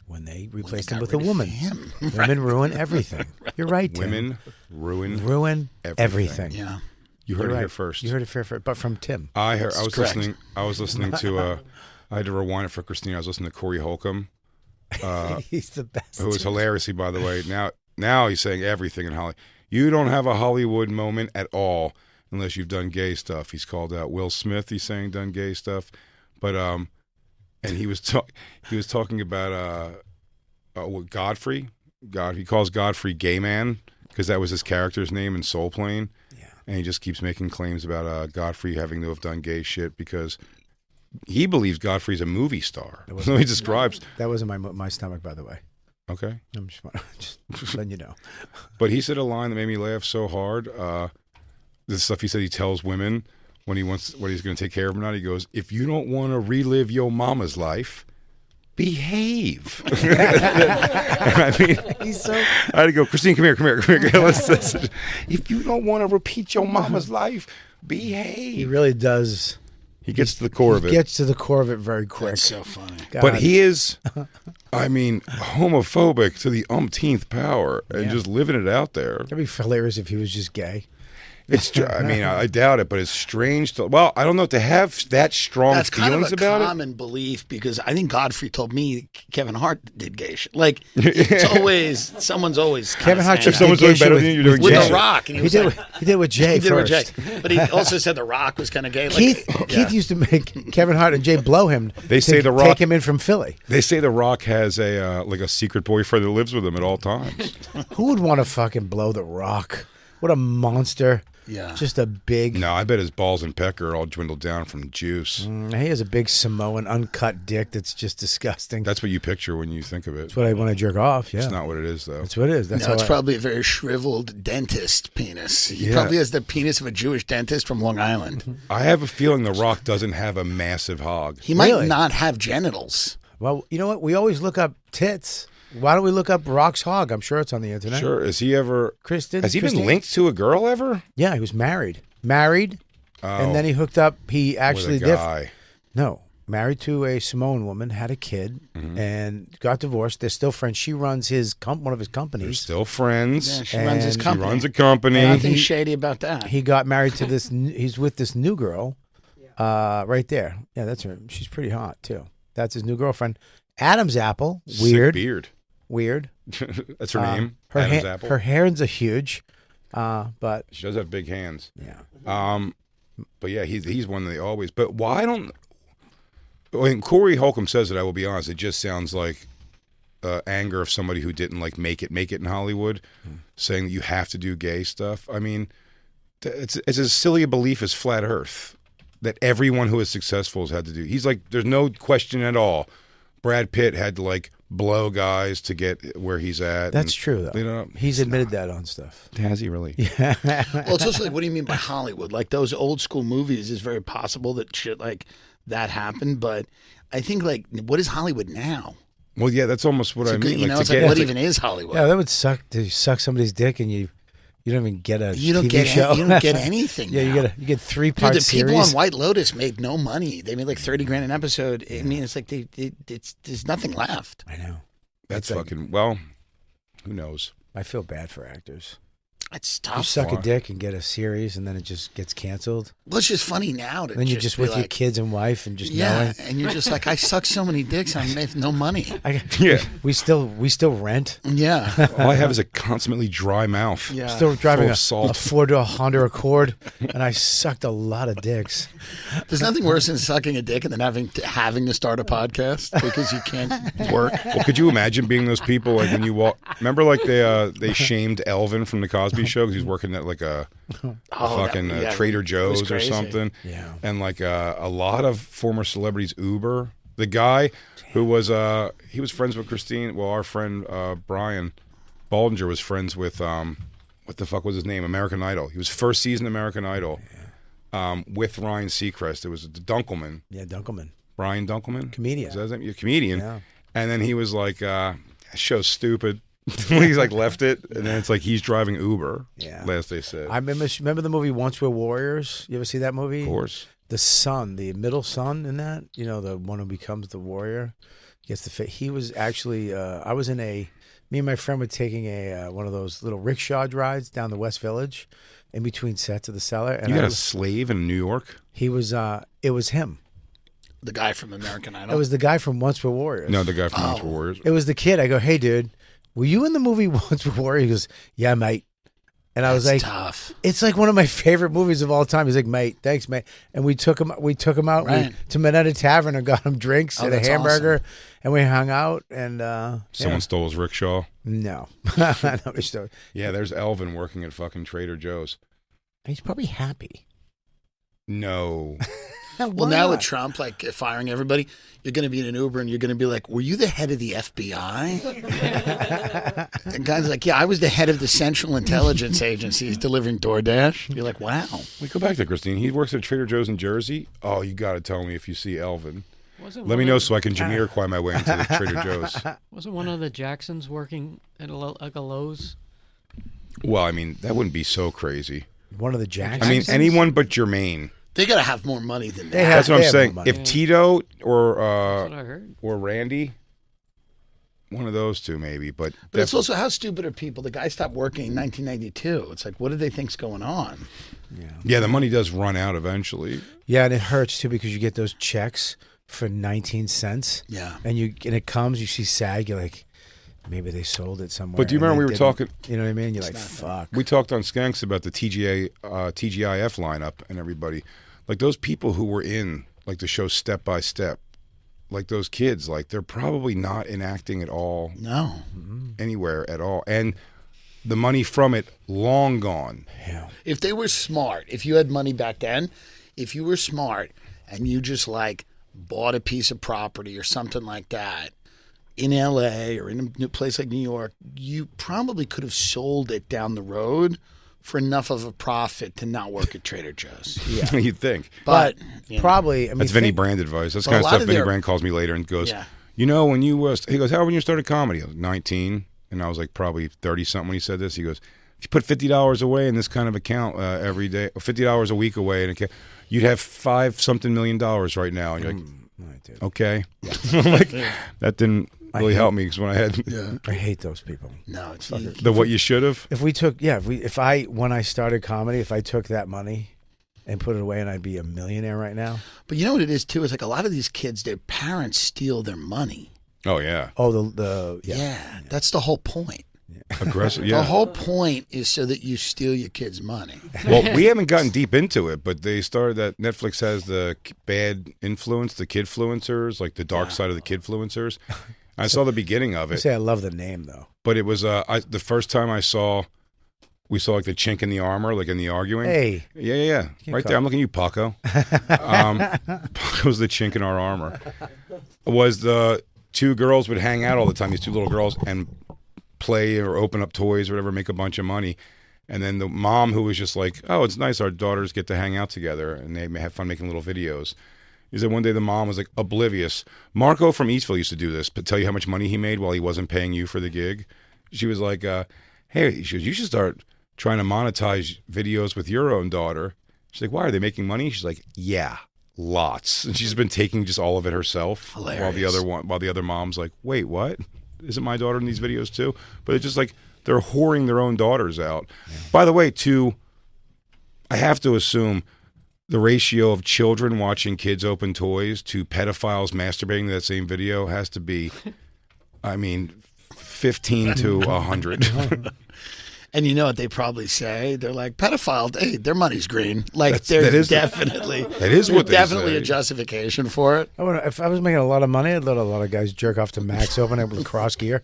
When they replaced got him with a rid of woman. him. Women ruin everything. You're right, Tim. Women ruin everything. Yeah. You heard You're it right. here first. You heard it first, but from Tim. I was correct. listening. I was listening to. I had to rewind it for Christina. I was listening to Corey Holcomb. He's the best. It was hilarious, by the way. Now he's saying everything in Hollywood. You don't have a Hollywood moment at all unless you've done gay stuff. He's called out Will Smith. He's saying done gay stuff, but and he was talking about Godfrey. He calls Godfrey gay man because that was his character's name in Soul Plane. Yeah. And he just keeps making claims about Godfrey having to have done gay shit because he believes Godfrey's a movie star. So he describes. That wasn't my stomach, by the way. Okay. I'm just letting you know. But he said a line that made me laugh so hard. This stuff he said he tells women when he's going to take care of them or not. He goes, "If you don't want to relive your mama's life, behave." I mean, He's so. I had to go, Christine, come here. If you don't want to repeat your mama's life, behave. He really does. He gets to the core of it. Gets to the core of it very quick. That's so funny. God. But he is, homophobic to the umpteenth power and just living it out there. That'd be hilarious if he was just gay. It's. I mean, I doubt it, but it's strange. Well, I don't know to have that strong That's kind feelings of a about common belief because I think Godfrey told me Kevin Hart did gay shit. Like it's always someone's always Kevin Hart If someone's doing better than you, you're doing with gay. The Rock, and He did. He did with Jay he did with first. Jay, but he also said The Rock was kind of gay. Like, Keith used to make Kevin Hart and Jay blow him. They say The Rock take him in from Philly. They say The Rock has a like a secret boyfriend that lives with him at all times. Who would want to fucking blow The Rock? What a monster. Yeah. Just a big. No, I bet his balls and pecker all dwindled down from juice. He has a big Samoan uncut dick that's just disgusting. That's what you picture when you think of it. That's what I want to jerk off. Yeah. It's not what it is, though. That's what it is. That's no, it's probably a very shriveled dentist penis. He probably has the penis of a Jewish dentist from Long Island. I have a feeling The Rock doesn't have a massive hog. He might not have genitals. Well, you know what? We always look up tits. Why don't we look up Rock's hog? I'm sure it's on the internet. Sure. Is he ever... Kristen? Has he Christine? been linked to a girl ever? Yeah, he was married. And then he hooked up. He actually with a guy. No, married to a Samoan woman, had a kid, and got divorced. They're still friends. She runs one of his companies. They're still friends. Yeah, she runs his And company. She runs a company. Nothing shady about that. He got married to this. He's with this new girl, right there. Yeah, that's her. She's pretty hot too. That's his new girlfriend. Adam's apple. Weird. Sick beard. Weird. That's her name. Her Adam's apple. Her hands are huge, but She does have big hands. yeah. But yeah, he's one that they always. But why don't? When Corey Holcomb says it, I will be honest. It just sounds like anger of somebody who didn't like make it in Hollywood, saying that you have to do gay stuff. I mean, it's as silly a belief as flat Earth that everyone who is successful has had to do. He's like, there's no question at all. Brad Pitt had to like blow guys to get where he's at. That's true though. You know, He's admitted that on stuff. has he really? Well, it's also like, what do you mean by Hollywood? Like those old school movies, is very possible that shit like that happened. But I think like, what is Hollywood now? Well, yeah, that's almost what I mean. You know, to it's like, get- what to- even is Hollywood? Yeah, that would suck to suck somebody's dick and you don't even get a You don't TV get show. you don't get anything. Yeah, now. you get 3 Dude, part the series. people on White Lotus made no money. They made like $30,000 an episode. I mean, it's like there's nothing left. I know. That's It's like- fucking well. Who knows? I feel bad for actors. It's You tough. suck a Why? dick and get a series, and then it just gets canceled. Well, it's just funny now to Then you're just be with like, your kids and wife, and just yeah, knowing. and you're just like, I suck so many dicks, I have no money. Yeah. We still rent. Yeah, All I have is a consummately dry mouth. yeah. Still driving Full a of salt. Ford Honda Accord, and I sucked a lot of dicks. There's nothing worse than sucking a dick and then having to start a podcast because you can't work. Well, could you imagine being those people like when you walk? Remember, like they shamed Elvin from the Cosby Show because he was working at like a fucking yeah, Trader it was Joe's or crazy. something. Yeah. And like a lot of former celebrities Uber. The guy who was he was friends with Christine. Well, our friend Brian Baldinger was friends with what the fuck was his name? American Idol. He was first season American Idol with Ryan Seacrest. It was Dunkelman. Yeah, Dunkelman. Brian Dunkelman? Comedian. Is that his name? Yeah, comedian. Yeah. And then he was like, show's stupid. He's like left it. And then it's like he's driving Uber. Yeah. Last they said. I remember the movie Once We're Warriors. You ever see that movie? Of course. The son, the middle son in that, you know, the one who becomes the warrior, gets the fit. He was actually, I was in me and my friend were taking one of those little rickshaw rides down the West Village in between sets of The Cellar. And You got a slave in New York? it was him. The guy from American Idol. It was the guy from Once We're Warriors. No, the guy from Once Were Warriors. It was the kid. I go, hey, dude, were you in the movie Once We're Warriors? He goes, yeah, mate. And I was That's like, tough. it's like one of my favorite movies of all time. He's like, mate, thanks, mate. And we took him out Right. to Minetta Tavern and got him drinks Oh, and a that's hamburger, and we hung out. And Someone stole his rickshaw. no, Nobody stole. Yeah, there's Elvin working at fucking Trader Joe's. He's probably happy. No. Well, now with Trump like firing everybody, you're going to be in an Uber and you're going to be like, "Were you the head of the FBI?" And guys are like, "Yeah, I was the head of the Central Intelligence Agency delivering DoorDash." You're like, "Wow." We go back to Christine. He works at Trader Joe's in Jersey. Oh, you got to tell me if you see Elvin. Let me know so I can Jamiroquai my way into the Trader Joe's. Wasn't one of the Jacksons working at like a Lowe's? Well, I mean, that wouldn't be so crazy. One of the Jacksons. I mean, anyone but Jermaine. They got to have more money than that. That's what I'm they have saying. more money. If Tito or That's what I heard. or Randy, one of those two maybe. But it's also, how stupid are people? The guy stopped working in 1992. It's like, what do they think's going on? yeah, the money does run out eventually. Yeah, and it hurts too because you get those checks for 19 cents. Yeah. And it comes, you see SAG, you're like, maybe they sold it somewhere. But do you and remember they we were didn't. talking? You know what I mean? You're like, fuck. We talked on Skanks about the TGIF lineup and everybody. Like those people who were in like the show Step by Step, like those kids, like they're probably not enacting at all. No. Anywhere at all. And the money from it long gone. Yeah. If they were smart, if you had money back then, if you were smart and you just like bought a piece of property or something like that in LA or in a place like New York, you probably could have sold it down the road for enough of a profit to not work at Trader Joe's. Yeah. You'd think. But Probably, I mean, That's Vinny Brand advice. That's But kind a of lot stuff of Vinny their- Brand calls me later and goes, Yeah. you know, when you he goes, how when you started comedy? I was 19, and I was like probably 30 something when he said this. He goes, if you put $50 away in this kind of account every day, or $50 a week away in account, you'd have $5-something million right now. And you're like, okay. I'm like, that didn't really help me because when I had I hate those people. no, it's the what you should have. If we took, when I started comedy, if I took that money and put it away, and I'd be a millionaire right now. But you know what it is too? It's like a lot of these kids, their parents steal their money. Oh yeah, Oh, Yeah, that's the whole point. aggressive. The Yeah. whole point is so that you steal your kids' money. Well, we haven't gotten deep into it, but they started that Netflix has the bad influence, the kidfluencers, like the dark side of the kidfluencers. I saw the beginning of I it, say I love the name though. but it was the first time we saw like the chink in the armor, like in the arguing. Hey, Yeah. Right there. I'm looking at you, Paco. Paco's the chink in our armor. Was the two girls would hang out all the time, these two little girls, and play or open up toys or whatever, make a bunch of money. And then the mom who was just like, oh, it's nice our daughters get to hang out together and they may have fun making little videos. He said one day the mom was like oblivious. Marco from Eastville used to do this, but tell you how much money he made while he wasn't paying you for the gig. She was like, hey, she goes, you should start trying to monetize videos with your own daughter. She's like, why, are they making money? She's like, yeah, lots. And she's been taking just all of it herself. Hilarious. While the other mom's like, wait, what? Isn't my daughter in these videos too? But it's just like they're whoring their own daughters out. Yeah. By the way, I have to assume the ratio of children watching kids open toys to pedophiles masturbating to that same video has to be, 15 to 100. And you know what they probably say? They're like, pedophile, hey, their money's green. Like, that there's is definitely say. a justification for it. if I was making a lot of money, I'd let a lot of guys jerk off to Max open it with cross gear.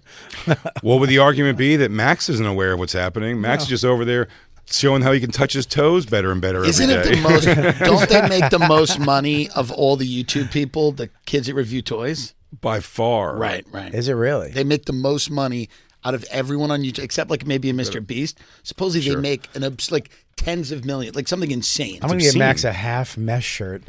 What would the argument be? That Max isn't aware of what's happening? Max is just over there showing how he can touch his toes better and better Isn't every day. it the most? Don't they make the most money of all the YouTube people, the kids that review toys? By far. Right. Is it really? They make the most money out of everyone on YouTube, except like maybe a Mr. Beast. Supposedly they make like tens of millions, like something insane. I'm going to get Max a half mesh shirt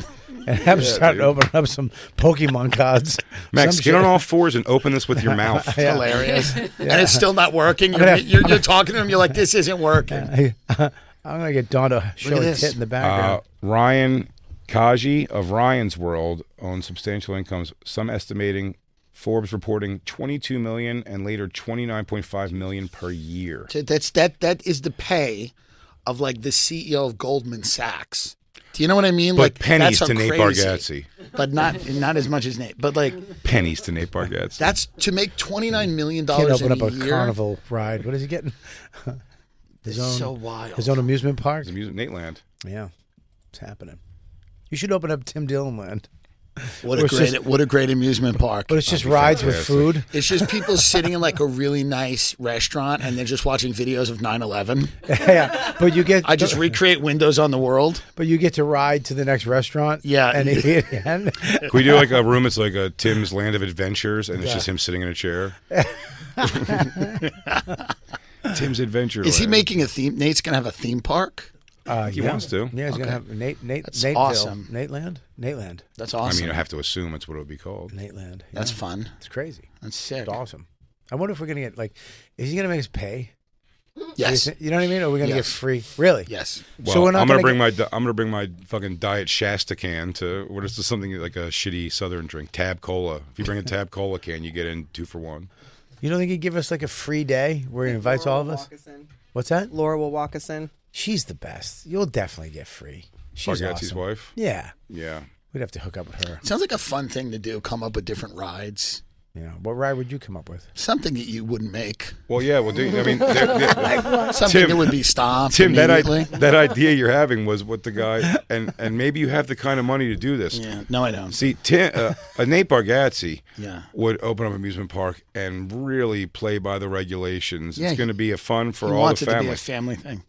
and have him start opening up some Pokemon cards. Max, get on all fours and open this with your mouth. Hilarious. And it's still not working. You're talking to him. You're like, this isn't working. I'm going to get Dawn to show a tit in the background. Ryan Kaji of Ryan's World owns substantial incomes, some estimating Forbes reporting 22 million and later 29.5 million per year. So that is the pay of like the CEO of Goldman Sachs. Do you know what I mean? But like pennies that's to Nate crazy. Bargatze. But not as much as Nate. But like pennies to Nate Bargatze. That's to make $29 million Can't open in up a a year. carnival ride. What is he getting? It's so wild. His own amusement park. Nate Land. Yeah, it's happening. You should open up Tim Dillon Land. What a great amusement park. But it's just rides with food. It's just people sitting in like a really nice restaurant and they're just watching videos of 9/11. Yeah, but you get. I just recreate windows on the world. But you get to ride to the next restaurant. Yeah. And eat again. Can we do like a room? It's like a Tim's Land of Adventures, and it's just him sitting in a chair. Tim's Adventure. Is he Land. making a theme? Nate's gonna have a theme park. He wants to. Yeah, he's gonna have Nateville. awesome. Nateland. That's awesome. I mean, I have to assume it's what it would be called. Nateland. Yeah. That's fun. It's crazy. That's sick. It's awesome. I wonder if we're gonna get is he gonna make us pay? Yes. You know what I mean? Or are we gonna get Yes. free? Really? Yes. Well, so we're not I'm gonna bring get... bring my fucking Diet Shasta can to what is this, something like a shitty Southern drink, Tab Cola. If you bring a Tab Cola can, you get in 2 for 1. You don't think he'd give us like a free day where he invites all of us? What's that? Laura will walk us in. She's the best. You'll definitely get free. She's Bargatze's awesome. wife? Yeah. Yeah. We'd have to hook up with her. Sounds like a fun thing to do. Come up with different rides. Yeah. What ride would you come up with? Something that you wouldn't make. Well, yeah. Well, I mean, Something Tim, that would be stopped Tim, that immediately. idea you're having was what the guy, and maybe you have the kind of money to do this. Yeah. No, I don't. See, Nate Bargatze Yeah. would open up an amusement park and really play by the regulations. Yeah, It's going to be a fun for He all wants the it to be family. a family thing.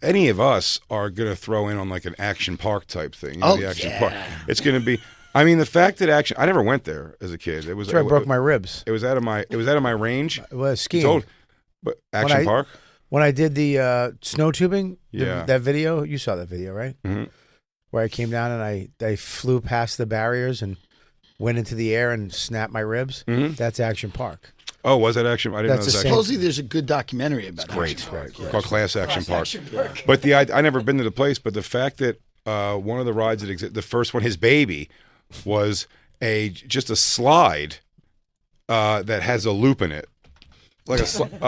Any of us are going to throw in on like an action park type thing. You know, Oh, the action yeah. park. It's going to be. I mean, the fact that I never went there as a kid. It was. That's where I broke my ribs. It was out of my range. Well, skiing. It's old, but action park. When I did the snow tubing, Yeah. that video, you saw that video, right? Mm-hmm. Where I came down and I flew past the barriers and went into the air and snapped my ribs. Mhm. That's Action Park. Oh, was that action? I didn't That's know the that. same- Supposedly there's a good documentary about it. Great. Action Park. Called Class Action Park. But I never been to the place, but the fact that one of the rides that exists, the first one, his baby, was just a slide that has a loop in it. Like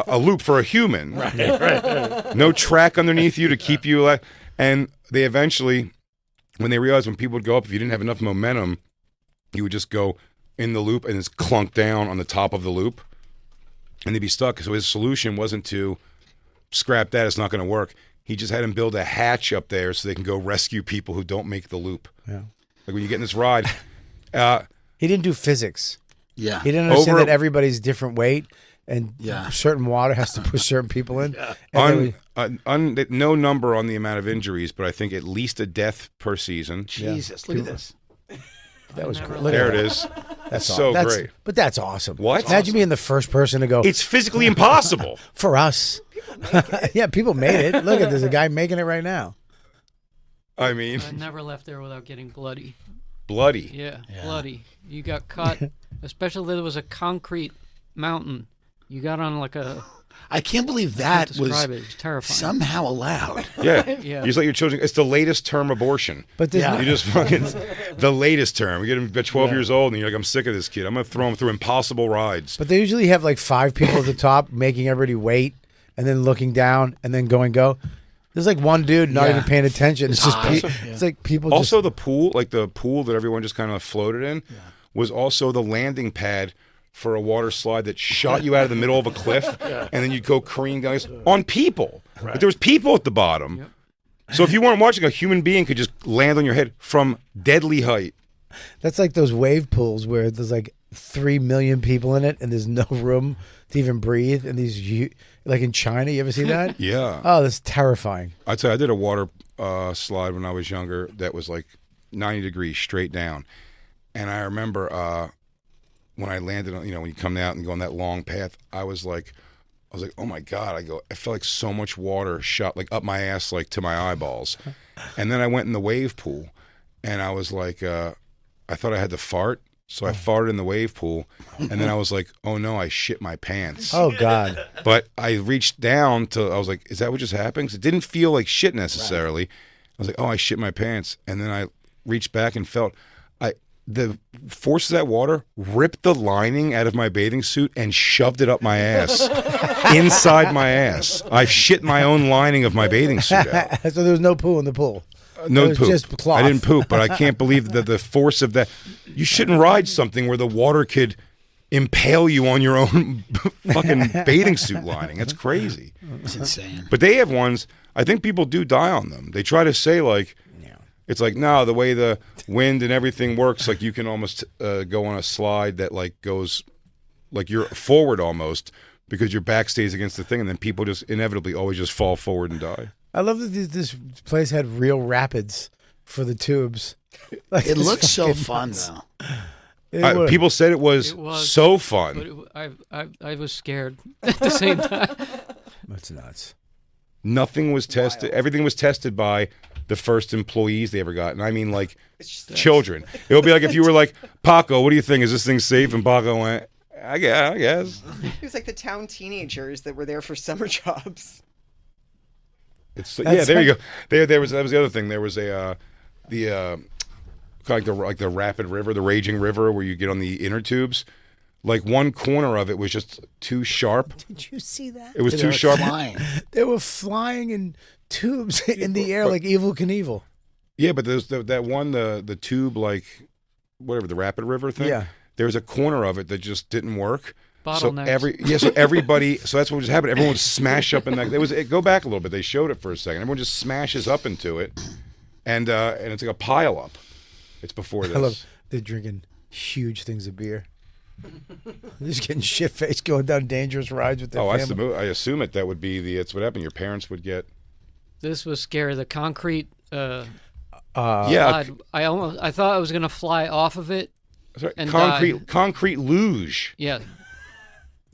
a loop for a human. Right. No track underneath you to keep you alive. And they eventually, when they realized when people would go up, if you didn't have enough momentum, you would just go in the loop and just clunk down on the top of the loop. And they'd be stuck. So his solution wasn't to scrap that, it's not going to work. He just had him build a hatch up there so they can go rescue people who don't make the loop. Yeah. Like when you get in this ride. He didn't do physics. Yeah. He didn't understand that everybody's different weight and certain water has to push certain people in. No number on the amount of injuries, but I think at least a death per season. Jesus, look at this. That was great. There it is. That's so awesome. great. But that's awesome. What? Imagine being the first person to go. It's physically impossible. For us. Yeah, people made it. Look at there's a guy making it right now. I mean, I never left there without getting bloody. Bloody. Yeah, bloody. You got caught, especially there was a concrete mountain. You got on like a. I can't believe I can't that was describe it. It was terrifying. somehow allowed. Yeah. Yeah. You just let your children. It's the latest term abortion. But there's You just fucking the latest term. You get him at 12 years old, and you're like, I'm sick of this kid. I'm gonna throw him through impossible rides. But they usually have like 5 people at the top making everybody wait and then looking down and then go. There's like one dude not Yeah. even paying attention. It's just awesome. it's like people Also, just the pool, like the pool that everyone just kind of floated in, was also the landing pad for a water slide that shot you out of the middle of a cliff, and then you'd go careening down on people. But there was people at the bottom. Yep. So if you weren't watching, a human being could just land on your head from deadly height. that's like those wave pools where there's like 3 million people in it and there's no room to even breathe. And like in China, you ever see that? Yeah. Oh, that's terrifying. I'd say I did a water slide when I was younger that was like 90 degrees straight down. And I remember when I landed on, when you come out and go on that long path, I was like, oh my God, I felt like so much water shot like up my ass, like to my eyeballs. And then I went in the wave pool and I was like, I thought I had to fart. So I farted in the wave pool, and then I was like, oh no, I shit my pants. Oh God. But I reached down I was like, is that what just happened? 'Cause it didn't feel like shit necessarily. I was like, oh, I shit my pants. And then I reached back and felt the force of that water ripped the lining out of my bathing suit and shoved it up my ass, inside my ass. I shit my own lining of my bathing suit out. So there was no poo in the pool. No It was poop. just cloth. I didn't poop, but I can't believe that the force of that. You shouldn't ride something where the water could impale you on your own fucking bathing suit lining. That's crazy. It's insane. But they have ones. I think people do die on them. They try to say like, it's like no, the way the wind and everything works, like you can almost go on a slide that like goes, like you're forward almost because your back stays against the thing, and then people just inevitably always just fall forward and die. I love that this place had real rapids for the tubes. Like, It it's looks so fucking fun nuts. though. People said it was so fun. But I was scared at the same time. That's nuts. Nothing was tested. Everything was tested by the first employees they ever got. And I mean, like, children. It would be like if you were like, Paco, what do you think? Is this thing safe? And Paco went, I guess. It was like the town teenagers that were there for summer jobs. There you go. That was the other thing. There was kind of like the rapid river, the raging river, where you get on the inner tubes. like one corner of it was just too sharp. Did you see that? It was too sharp. Flying. They were flying in tubes in the air like Evel Knievel. Yeah, but there's that one, the tube, like whatever, the Rapid River thing. Yeah. There was a corner of it that just didn't work. Bottlenecks. So everybody, so that's what just happened. Everyone would smash up in that. Go back a little bit. They showed it for a second. Everyone just smashes up into it, and it's like a pile up. It's before this. I love they're drinking huge things of beer. They're just getting shit faced going down dangerous rides with their family. I assume that would be it's what happened. Your parents would get. This was scary. The concrete. Yeah. Slide. I thought I was gonna fly off of it. Sorry, And concrete luge. Yeah.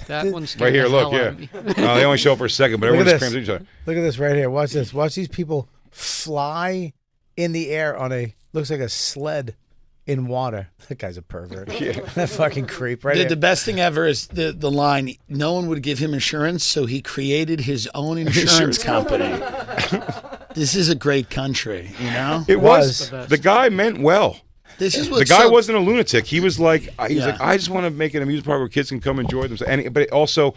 That one scared Right here, the look, hell yeah. out of me. They only show up for a second, but Look at everyone's this. crammed into each other. Look at this right here. Watch this. Watch these people fly in the air on looks like a sled in water. That guy's a pervert. Yeah. That fucking creep right here. The best thing ever is the line, no one would give him insurance, so he created his own insurance company. This is a great country, you know? It was. The guy meant well. This is the guy wasn't a lunatic. He was like, I just want to make an amusement park where kids can come enjoy themselves, but also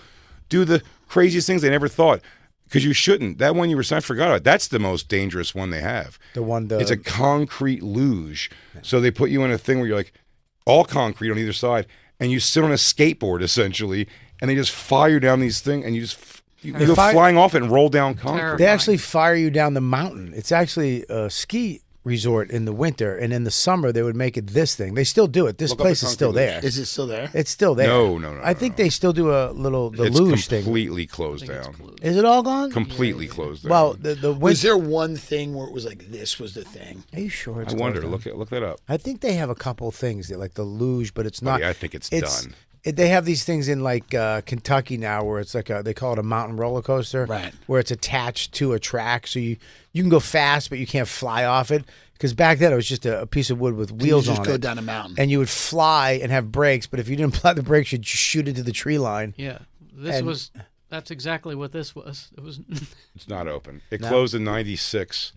do the craziest things they never thought. Because you shouldn't. That one you were saying, I forgot about. That's the most dangerous one they have. It's a concrete luge. So they put you in a thing where you're like all concrete on either side, and you sit on a skateboard essentially, and they just fire you down these things, and you go flying off it and roll down concrete. They actually fire you down the mountain. It's actually a ski resort in the winter, and in the summer they would make it this thing. They still do it. This place is still there. Is it still there? It's still there. No. I think they still do a little luge thing. It's completely closed down. Is it all gone? Completely closed down. Well, the was there one thing where it was like this was the thing? Are you sure? It's I wonder. closed down? Look that up. I think they have a couple things that, like the luge, but it's not. Yeah, I think it's done. They have these things in like Kentucky now, where it's like they call it a mountain roller coaster, right? Where it's attached to a track, so you can go fast, but you can't fly off it. Because back then it was just a piece of wood with wheels on it. You just go down a mountain, and you would fly and have brakes. But if you didn't apply the brakes, you'd just shoot into the tree line. Yeah, that's exactly what this was. It was. It's not open. It closed in '96.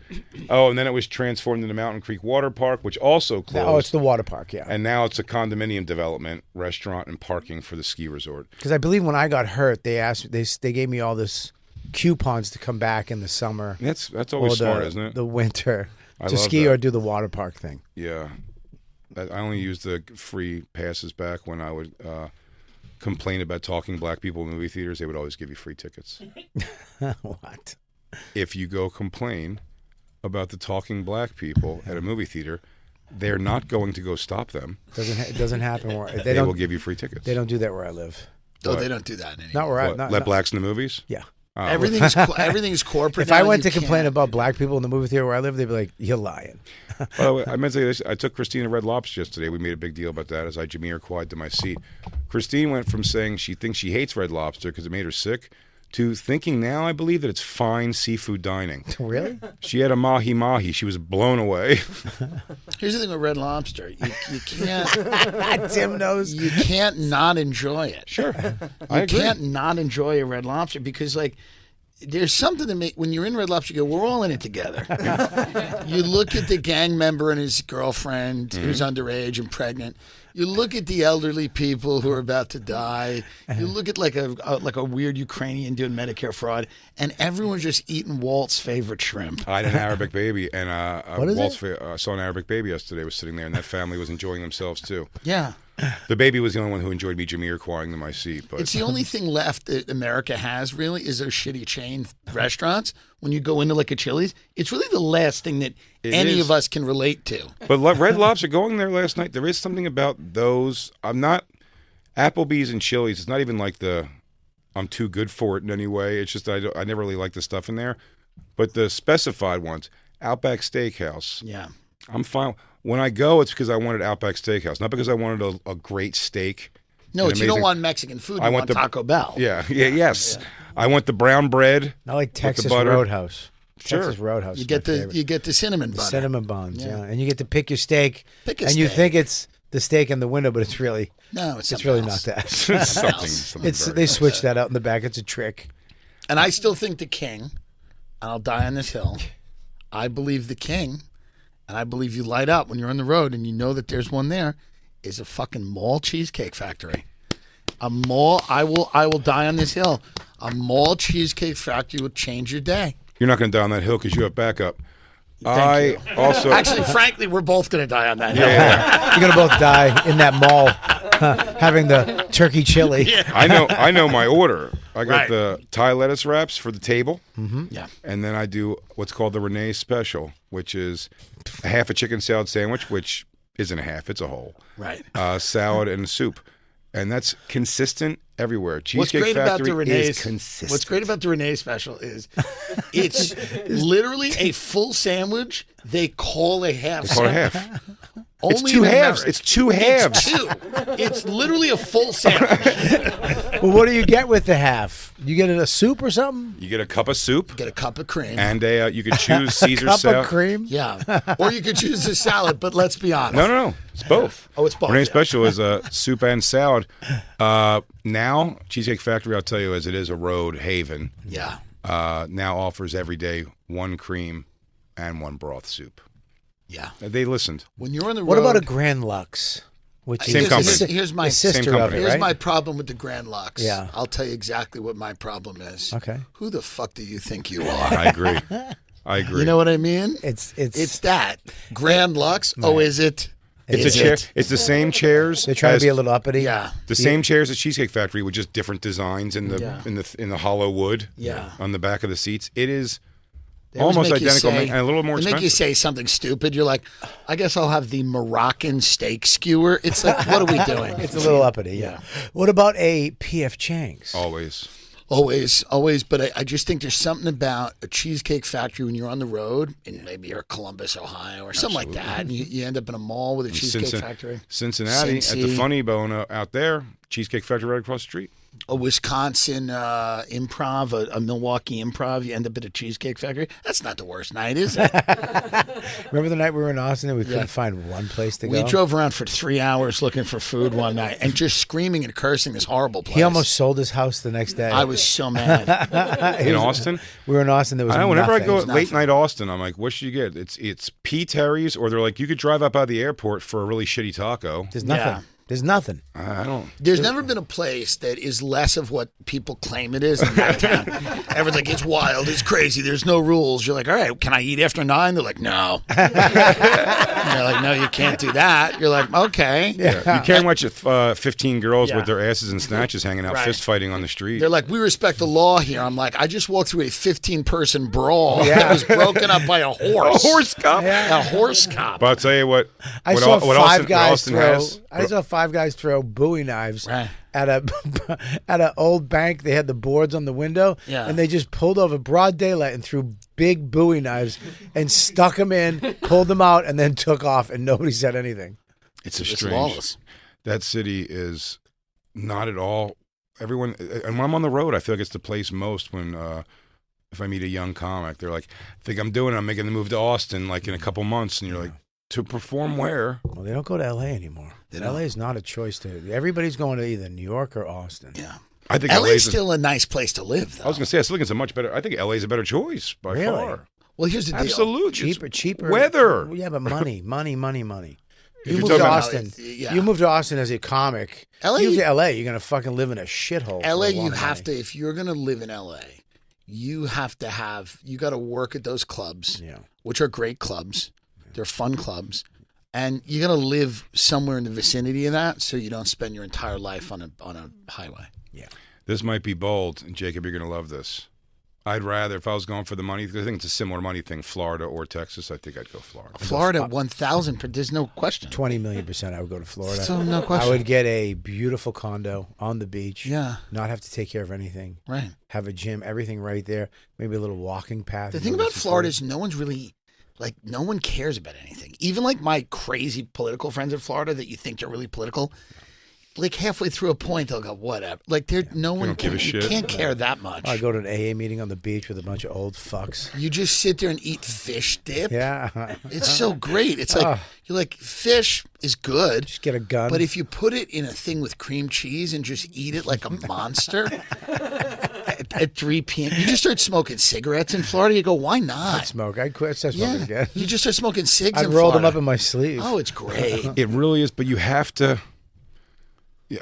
Oh, and then it was transformed into Mountain Creek Water Park, which also closed. Oh, it's the water park, yeah. And now it's a condominium development, restaurant, and parking for the ski resort. Because I believe when I got hurt, they gave me all this coupons to come back in the summer. That's always smart, isn't it? The winter I to love ski that. or do the water park thing. Yeah, I only used the free passes back when I would complain about talking black people in movie theaters. They would always give you free tickets. What? If you go complain about the talking black people at a movie theater, they're not going to go stop them. It doesn't happen where they will give you free tickets. They don't do that where I live. Oh, they don't do that anymore. Not where I let blacks in the movies. Yeah. Oh. Everything's corporate. If I went to complain about black people in the movie theater where I live, they'd be like, "You're lying." By the way, I meant to say this. I took Christine to Red Lobster yesterday. We made a big deal about that as I Jamiroquai'd to my seat. Christine went from saying she thinks she hates Red Lobster because it made her sick to thinking now, I believe, that it's fine seafood dining. Really? She had a mahi-mahi. She was blown away. Here's the thing with Red Lobster. You can't... Tim knows. You can't not enjoy it. Sure. You can't not enjoy a Red Lobster because, like, there's something to make when you're in Red Lobster. You go, we're all in it together. You look at the gang member and his girlfriend who's underage and pregnant. You look at the elderly people who are about to die. You look at like a weird Ukrainian doing Medicare fraud, and everyone's just eating Walt's favorite shrimp. I had an Arabic baby, and What is Walt's saw an Arabic baby yesterday. Was sitting there, and that family was enjoying themselves too. Yeah. The baby was the only one who enjoyed me Jamiroquai'ing in my seat. But It's the only thing left that America has, really, is those shitty chain restaurants. When you go into like a Chili's, it's really the last thing that any of us can relate to. But Red Lobster, going there last night, there is something about those. I'm not Applebee's and Chili's. It's not even like I'm too good for it in any way. It's just I never really like the stuff in there. But the specified ones, Outback Steakhouse. Yeah. I'm fine. When I go, it's because I wanted Outback Steakhouse, not because I wanted a great steak. No, you don't want Mexican food. You want Taco Bell. Yes. Yeah. I want the brown bread. Not like Texas butter. Roadhouse. Sure. Texas Roadhouse. You get the cinnamon butter. Cinnamon buns, yeah. And you get to pick your steak. You You think it's the steak in the window, but it's really it's really else. not that. something They switched that out in the back. It's a trick. And I still think the king, and I'll die on this hill, I believe the king, and I believe you light up when you're on the road and you know that there's one there, is a fucking mall cheesecake factory. A mall. I will die on this hill. A mall Cheesecake Factory will change your day. You're not going to die on that hill because you have backup. Thank you. Also, actually, frankly, we're both going to die on that hill. You're going to both die in that mall, having the turkey chili. Yeah. I know my order. I got Right. the Thai lettuce wraps for the table. Mm-hmm. Yeah. And then I do what's called the Renee Special, which is a half a chicken salad sandwich, which isn't a half, it's a whole. Right. Salad and soup. And that's consistent everywhere. What's Cheesecake great about Factory the Renee's is consistent. What's great about the Renee Special is it's literally a full sandwich. They call a half. It's called a sandwich. half. Only It's two in halves. America. It's two halves. It's two. It's literally a full sandwich. Well, what do you get with the half? You get a soup or something? You get a cup of soup. Get a cup of cream. And you could choose Caesar Cup salad. of cream? Yeah. Or you could choose a salad, but let's be honest. No. It's both. Oh, it's both, Renee yeah. Special is a soup and salad. Now, Cheesecake Factory, I'll tell you, as it is a road haven, Yeah. now offers every day one cream and one broth soup. Yeah. They listened. When you're on the road. What about a Grand Lux? Which Same is company. Here's my the sister Same of company. it, Here's right? my problem with the Grand Lux. Yeah. I'll tell you exactly what my problem is. Okay. Who the fuck do you think you are? I agree. You know what I mean? It's that Grand Lux. Oh, is it? It's Is a chair. it? It's the same chairs. They're trying as to be a little uppity. Yeah. the same chairs at Cheesecake Factory with just different designs in the Yeah. in the hollow wood. Yeah. On the back of the seats, it is They always almost make you identical say- and a little more They make you expensive. say something stupid. You're like, I guess I'll have the Moroccan steak skewer. It's like, what are we doing? It's a little uppity, yeah. What about a P.F. Chang's? Always. Always. But I just think there's something about a Cheesecake Factory when you're on the road, and maybe you're Columbus, Ohio, or something like that, and you end up in a mall with a Cheesecake Factory. Cincinnati at the Cincy. Funny Bone out there, Cheesecake Factory right across the street. A Wisconsin improv, a Milwaukee improv, you end up at a Cheesecake Factory. That's not the worst night, is it? Remember the night we were in Austin and we couldn't find one place to We go? drove around for 3 hours looking for food one night and just screaming and cursing this horrible place. He almost sold his house the next day. I was so mad. In Austin? We were in Austin. There was I know. Whenever nothing. I go late night Austin, I'm like, what should you get? It's P. Terry's, or they're like, you could drive up out of the airport for a really shitty taco. There's nothing. Yeah. There's nothing. I don't. There's never been a place that is less of what people claim it is in that town. Everyone's like, it's wild, it's crazy, there's no rules. You're like, all right, can I eat after 9? They're like, no. You're like, no, you can't do that. You're like, okay. Yeah. You can't watch 15 girls Yeah. with their asses in snatches hanging out, Right. fist fighting on the street. They're like, we respect the law here. I'm like, I just walked through a 15-person brawl that was broken up by a horse. A horse cop. A horse cop. But I'll tell you what. I what saw Al- what five Austin, guys Austin throw. has. I saw 5 guys throw Bowie knives Right. at a old bank. They had the boards on the window, Yeah. and they just pulled over broad daylight and threw big Bowie knives and stuck them in, pulled them out, and then took off. And nobody said anything. It's a It's strange. lawless. That city is not at all. Everyone, and when I'm on the road, I feel like it's the place most when. If I meet a young comic, they're like, I think I'm doing it. I'm making the move to Austin like in a couple months. And you're like, to perform where? Well, they don't go to L.A. anymore. L.A. is not a choice to. Everybody's going to either New York or Austin. Yeah. I think LA's still a nice place to live, though. I was going to say, I still think it's a much better. I think LA's a better choice by Really? far. Well, here's the deal. Absolutely. Cheaper. Weather. Yeah, but money. You If move you're to talking about- Austin. Yeah. You move to Austin as a comic. LA You move to L.A. You're gonna fucking live in a shithole. for LA, a lot you of have money. to, if you're going to live in LA, you have to have, you got to work at those clubs, Yeah. which are great clubs. They're fun clubs. And you got to live somewhere in the vicinity of that so you don't spend your entire life on a highway. Yeah. This might be bold, and Jacob, you're going to love this. I'd rather, if I was going for the money, because I think it's a similar money thing, Florida or Texas, I think I'd go Florida. Florida, 1,000, but there's no question. 20 million%. I would go to Florida. So no question. I would get a beautiful condo on the beach. Yeah. Not have to take care of anything. Right. Have a gym, everything right there. Maybe a little walking path. The thing about Florida is no one's really, like, no one cares about anything. Even like my crazy political friends in Florida that you think are really political, like halfway through a point, they'll go, whatever. Like, no one don't give a you shit. can't care that much. I go to an AA meeting on the beach with a bunch of old fucks. You just sit there and eat fish dip. Yeah. It's so great. It's like, you're like, fish is good. Just get a gun. But if you put it in a thing with cream cheese and just eat it like a monster at 3 p.m., you just start smoking cigarettes in Florida. You go, why not? Smoke. I'd quit smoking Yeah. again. You just start smoking cigs I'd in roll Florida. them up in my sleeve. Oh, it's great. It really is, but you have to.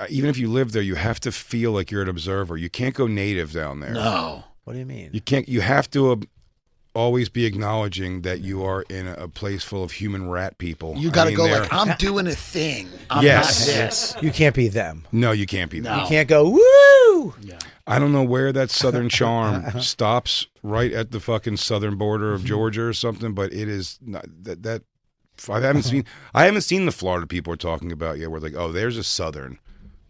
even if you live there, you have to feel like you're an observer. You can't go native down there. No. What do you mean? You can't. You have to always be acknowledging that you are in a place full of human rat people. You got to go like, I'm doing a thing. I'm Yes. not this. You can't be them. No, you can't be No. that. You can't go, woo! Yeah. I don't know where that southern charm stops, right at the fucking southern border of Georgia or something, but it is not that I haven't seen the Florida people are talking about yet. Where like, oh, there's a southern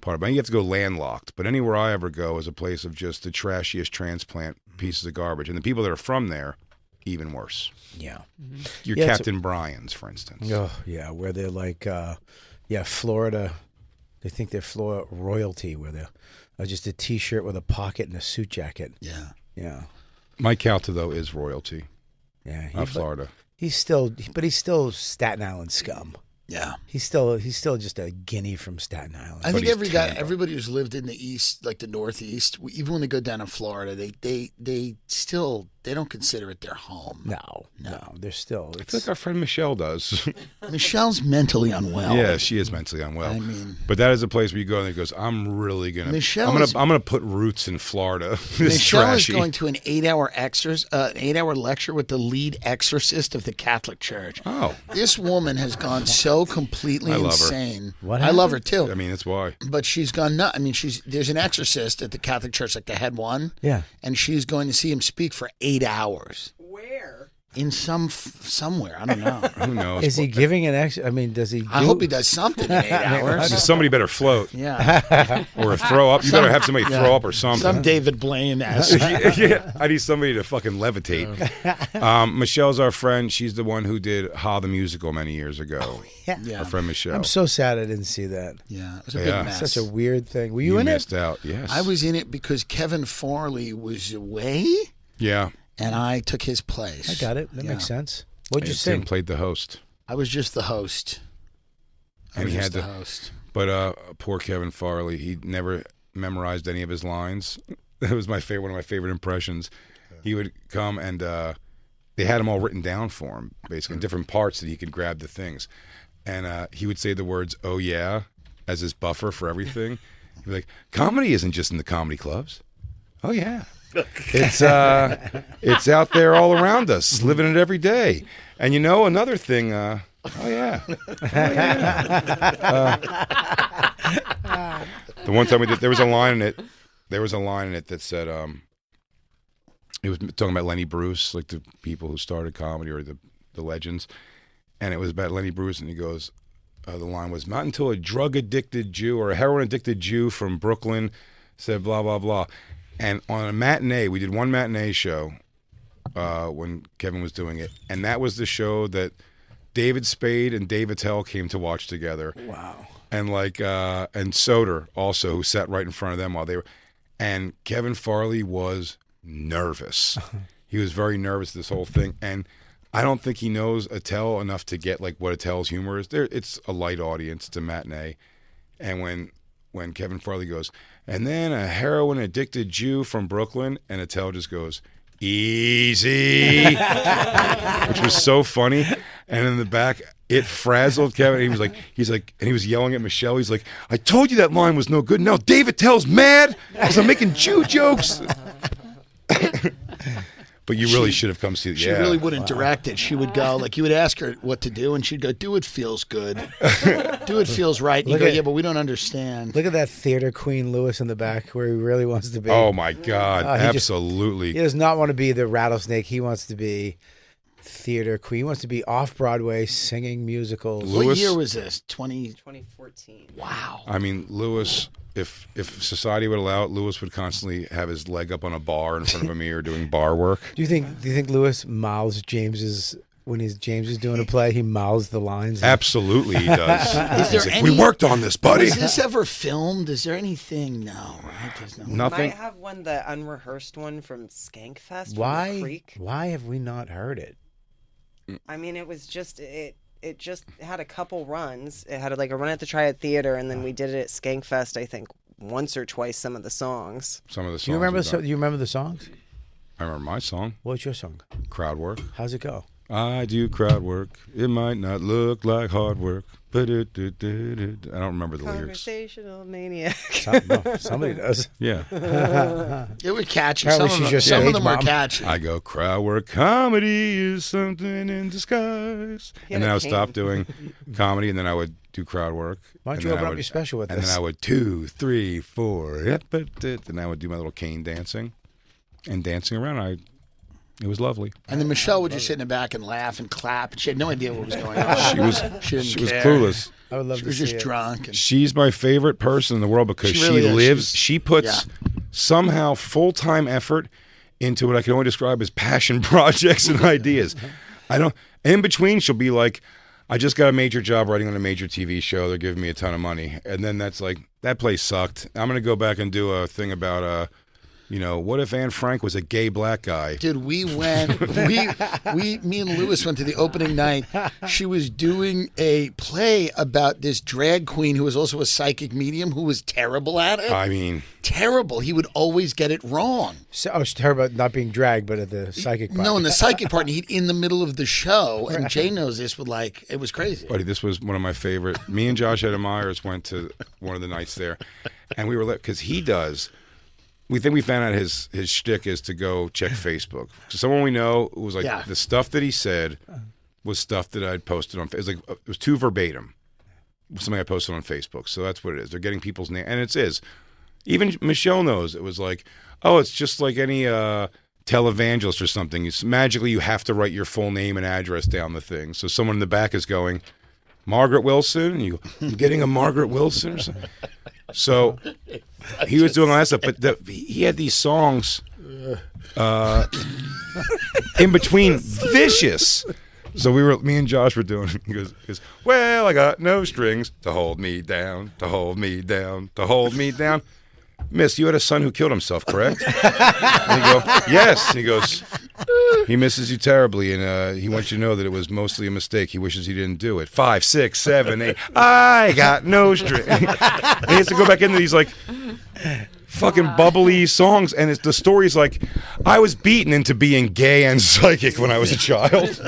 part of it. You have to go landlocked, but anywhere I ever go is a place of just the trashiest transplant pieces of garbage, and the people that are from there, even worse. Yeah. Your Yeah, Captain Brian's, for instance. Oh, yeah, where they're like, Florida. They think they're Florida royalty, where they're just a T-shirt with a pocket and a suit jacket. Yeah. Yeah. Mike Calta, though, is royalty Yeah. of Florida. He's still Staten Island scum. Yeah. He's still just a guinea from Staten Island. I think he's Tampa. everybody who's lived in the East, like the Northeast, even when they go down to Florida, they still don't consider it their home. No, they're still. I feel like our friend Michelle does. Michelle's mentally unwell. Yeah, she is mentally unwell. I mean, but that is a place where you go and it goes, I'm really gonna. Michelle I'm is- gonna put roots in Florida. This Michelle trashy. is going to an 8-hour lecture with the lead exorcist of the Catholic Church. Oh, This woman has gone so completely I love her. insane. What I love her too. I mean, that's why. But she's gone nuts. I mean, there's an exorcist at the Catholic Church, like the head one. Yeah. And she's going to see him speak for 8 hours. Where? In somewhere. I don't know. Who knows? Is he giving an extra? I mean, does he? I hope he does something in 8 hours. Somebody better float Yeah. or throw up. You better have somebody throw up or something. Some David Blaine-esque. Yeah, I need somebody to fucking levitate. Michelle's our friend. She's the one who did Ha the Musical many years ago. Yeah. Our friend Michelle. I'm so sad I didn't see that. Yeah. It was a big Yeah. mess. Such a weird thing. Were you in missed it? out. Yes. I was in it because Kevin Farley was away, Yeah. and I took his place. I got it. That Yeah. makes sense. What'd you Tim sing? played the host. I was just the host. And he had the to- host. But poor Kevin Farley, he never memorized any of his lines. That was one of my favorite impressions. He would come and they had them all written down for him, basically in different parts that he could grab the things. And he would say the words "oh yeah" as his buffer for everything. He'd be like, "Comedy isn't just in the comedy clubs. Oh yeah, it's out there all around us, living it every day." And you know another thing. Oh yeah. The one time we did, there was a line in it. There was a line in it that said, it was talking about Lenny Bruce, like the people who started comedy or the legends, and it was about Lenny Bruce, and he goes, the line was, "Not until a drug-addicted Jew or a heroin-addicted Jew from Brooklyn said blah, blah, blah." And on a matinee, we did one matinee show when Kevin was doing it, and that was the show that David Spade and Dave Attell came to watch together. Wow. And and Soder also, who sat right in front of them while they were, and Kevin Farley was nervous. He was very nervous this whole thing, and I don't think he knows Attell enough to get like what Attell's humor is. It's a light audience, it's a matinee, and when Kevin Farley goes, and then a heroin addicted Jew from Brooklyn, and Attell just goes, "Easy," which was so funny. And in the back, it frazzled Kevin. He's like, and he was yelling at Michelle. He's like, "I told you that line was no good. Now David Tell's mad because I'm making Jew jokes." But you really should have come see it. She really wouldn't direct it. She would go, like, you would ask her what to do, and she'd go, "Do it feels good. Do it feels right." And you Look go, at- "Yeah, but we don't understand." Look at that theater queen Lewis in the back where he really wants to be. Oh my God! He Absolutely. does not want to be the rattlesnake. He wants to be theater queen. He wants to be off Broadway singing musicals. Lewis- What year was this? 2014. Wow. I mean, Lewis. If society would allow it, Lewis would constantly have his leg up on a bar in front of a mirror doing bar work. Do you think Lewis mouths James's when James is doing a play? He mouths the lines. Absolutely, he does. Is there He's like, any- "We worked on this, buddy." Was this ever filmed? Is there anything? No, right? There's no. Nothing. Might have one, the unrehearsed one from Skankfest. From the Why? Creek. Why have we not heard it? I mean, it was just it just had a couple runs. It had like a run at the Triad Theater, and then we did it at Skankfest. I think once or twice. Some of the songs. Some of the songs. Do you remember? are done. Do you remember the songs? I remember my song, What's your song? "Crowd Work." How's it go? I do crowd work. It might not look like hard work. I don't remember the lyrics. Conversational maniac. Somebody does. Yeah. It was catchy. Apparently Some of them are mom. catchy. I go, crowd work comedy is something in disguise. And then I would stop doing comedy, and then I would do crowd work. Why don't you open up your special with and this? And then I would 2, 3, 4, and I would do my little cane dancing. And dancing around, it was lovely. And then Michelle would just sit in the back and laugh and clap. She had no idea what was going on. She was clueless. I would love She to was see just it. drunk. And She's my favorite person in the world because She really is. she puts somehow full-time effort into what I can only describe as passion projects and ideas. In between, she'll be like, I just got a major job writing on a major TV show. They're giving me a ton of money. And then that's like, that place sucked. I'm going to go back and do a thing about, what if Anne Frank was a gay black guy? Dude, we went. Me and Lewis went to the opening night. She was doing a play about this drag queen who was also a psychic medium who was terrible at it. I mean, terrible. He would always get it wrong. So, she's terrible about not being dragged, but at the psychic part. No, in the psychic part, and he'd in the middle of the show, and Jay knows this. It was crazy. buddy, this was one of my favorite. Me and Josh Adam Myers went to one of the nights there, and we were because he does. We think we found out his shtick is to go check Facebook. So someone we know was like the stuff that he said was stuff that I'd posted on. It was too verbatim, something I posted on Facebook. So that's what it is. They're getting people's name, and it is. Even Michelle knows it was like, oh, it's just like any televangelist or something. It's magically you have to write your full name and address down the thing. So someone in the back is going, Margaret Wilson. And you go, I'm getting a Margaret Wilson or something. So he was doing all that stuff, but he had these songs in between vicious. So me and Josh were doing. He goes, well, I got no strings to hold me down, to hold me down, to hold me down. Miss, you had a son who killed himself, correct? And he go, yes. And he goes, he misses you terribly, and he wants you to know that it was mostly a mistake. He wishes he didn't do it. 5, 6, 7, 8. I got no string. And he has to go back into these like fucking bubbly songs, and the story's like, I was beaten into being gay and psychic when I was a child.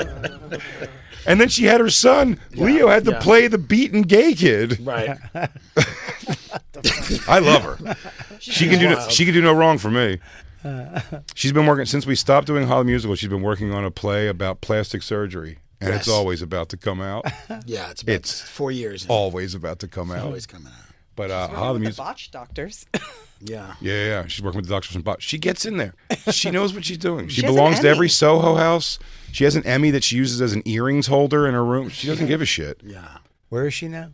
And then she had her son. Leo had to play the beaten gay kid. Right. I love her. She can do no wrong for me. She's been working since we stopped doing Hollywood Musical. She's been working on a play about plastic surgery, and it's always about to come out. Yeah, it's 4 years. Always about to come out. Always coming out. But Hollywood Musical. Botch doctors. Yeah. She's working with the doctors from Botch. She gets in there. She knows what she's doing. She has an belongs to every Emmy. Soho house. She has an Emmy that she uses as an earrings holder in her room. She doesn't give a shit. Yeah. Where is she now?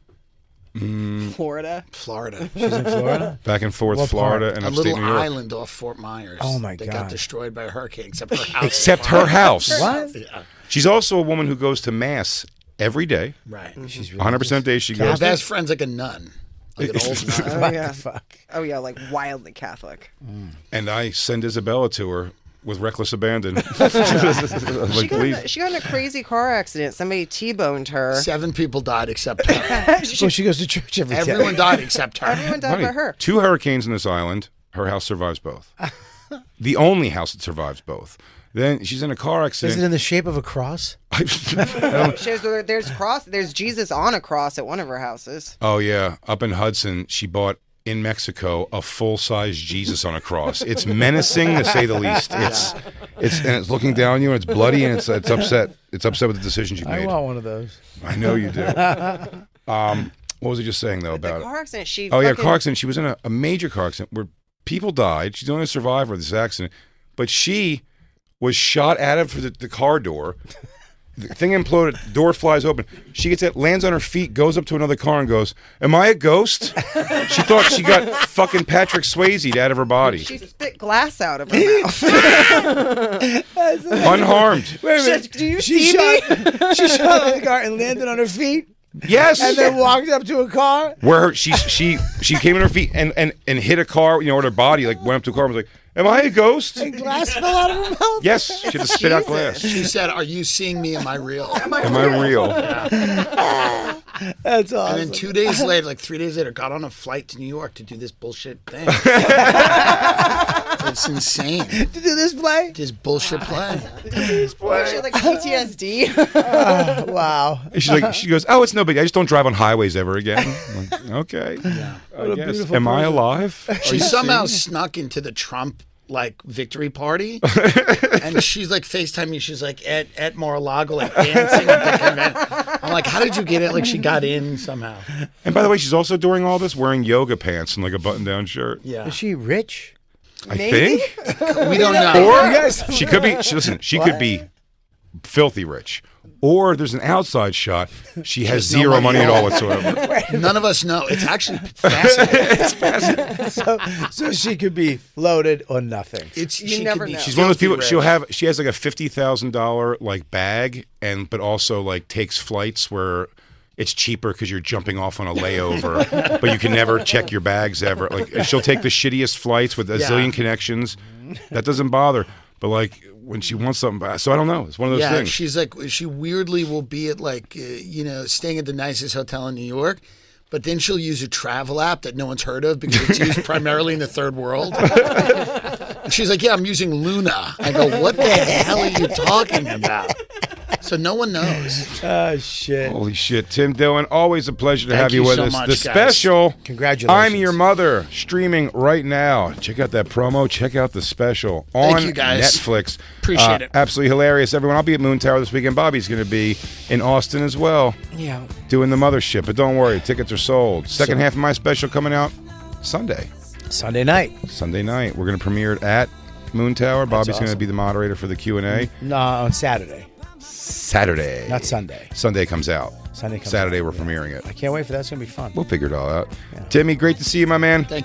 Florida. She's in Florida? Back and forth, What Florida part? and A upstate little New York. island off Fort Myers. Oh, my That God. got destroyed by a hurricane, except her house. Except her house. What? Yeah. She's also a woman who goes to mass every day. Right. She's really 100% of days she Her goes. best friend's like a nun. Like an old nun. Oh yeah. fuck. Oh yeah, like wildly Catholic. And I send Isabella to her with reckless abandon. She got in a crazy car accident. Somebody T-boned her. 7 people died except her. So she goes to church every day. Everyone died except her. Everyone died but her. 2 hurricanes in this island. Her house survives both. The only house that survives both. Then she's in a car Is it accident. in the shape of a cross? There's Jesus on a cross at one of her houses. Oh yeah, up in Hudson, she bought in Mexico a full-size Jesus on a cross. It's menacing to say the least. It's looking down on you, and it's bloody, and it's upset. It's upset with the decisions you've I made. want one of those. I know you do. What was I just saying though The about? car accident. Car accident. She was in a major car accident where people died. She's the only survivor of this accident, but she was shot out of the car door. The thing imploded. Door flies open. She gets it, lands on her feet, goes up to another car, and goes, "Am I a ghost?" She thought she got fucking Patrick Swayze'd out of her body, She spit glass out of her mouth. unharmed. Wait a minute. Do you She see me? She shot on the car and landed on her feet, Yes. and then walked up to a car. Where she came in her feet and hit a car, with her body, like went up to a car and was like, Am I a ghost? And glass fell out of her mouth. Yes, she had to spit out glass. She said, "Are you seeing me? Am I real?" Am I real? That's awesome. And then 2 days later, like 3 days later, got on a flight to New York to do this bullshit thing. It's insane. To do this play? This bullshit play. She had like PTSD. Wow. She goes, oh, it's no big. I just don't drive on highways ever again. I'm like, okay. Yeah. What a beautiful Am I person. alive? She somehow snuck into the Trump victory party, and she's like FaceTiming. She's like at Mar-a-Lago, like dancing at the convention. I'm like, how did you get it? Like she got in somehow. And by the way, she's also during all this wearing yoga pants and like a button-down shirt. Yeah. Is she rich? I think. We don't know. Or she could be. She could be filthy rich. Or there's an outside shot. She has zero money at all whatsoever. None of us know. It's actually fascinating. It's fascinating. So she could be loaded or nothing. She never could be know. She's one of those people. filthy She has like a $50,000 like bag, but also like takes flights where it's cheaper because you're jumping off on a layover, but you can never check your bags ever. Like she'll take the shittiest flights with a zillion connections. That doesn't bother. But like when she wants something, so I don't know. It's one of those things. She's like, she weirdly will be at like, staying at the nicest hotel in New York, but then she'll use a travel app that no one's heard of because it's used primarily in the third world. And she's like, yeah, I'm using Luna. I go, what the hell are you talking about? So no one knows. Oh, shit. Holy shit. Tim Dillon, always a pleasure to Thank have you you with so us. much, The guys. special, Congratulations. I'm Your Mother, streaming right now. Check out that promo. Check out the special on Thank you, guys. Netflix. Appreciate it. Absolutely hilarious. Everyone, I'll be at Moon Tower this weekend. Bobby's going to be in Austin as well. Yeah. Doing the mothership. But don't worry, tickets are sold. Second half of my special coming out Sunday. Sunday night. We're going to premiere it at Moon Tower. Bobby's going to awesome. be the moderator for the Q&A. No, on Saturday. Saturday. Not Sunday. Sunday comes out. Sunday comes Saturday out, we're yeah. premiering it. I can't wait for that. It's going to be fun. We'll figure it all out. Timmy, great to see you, my man. Thank you.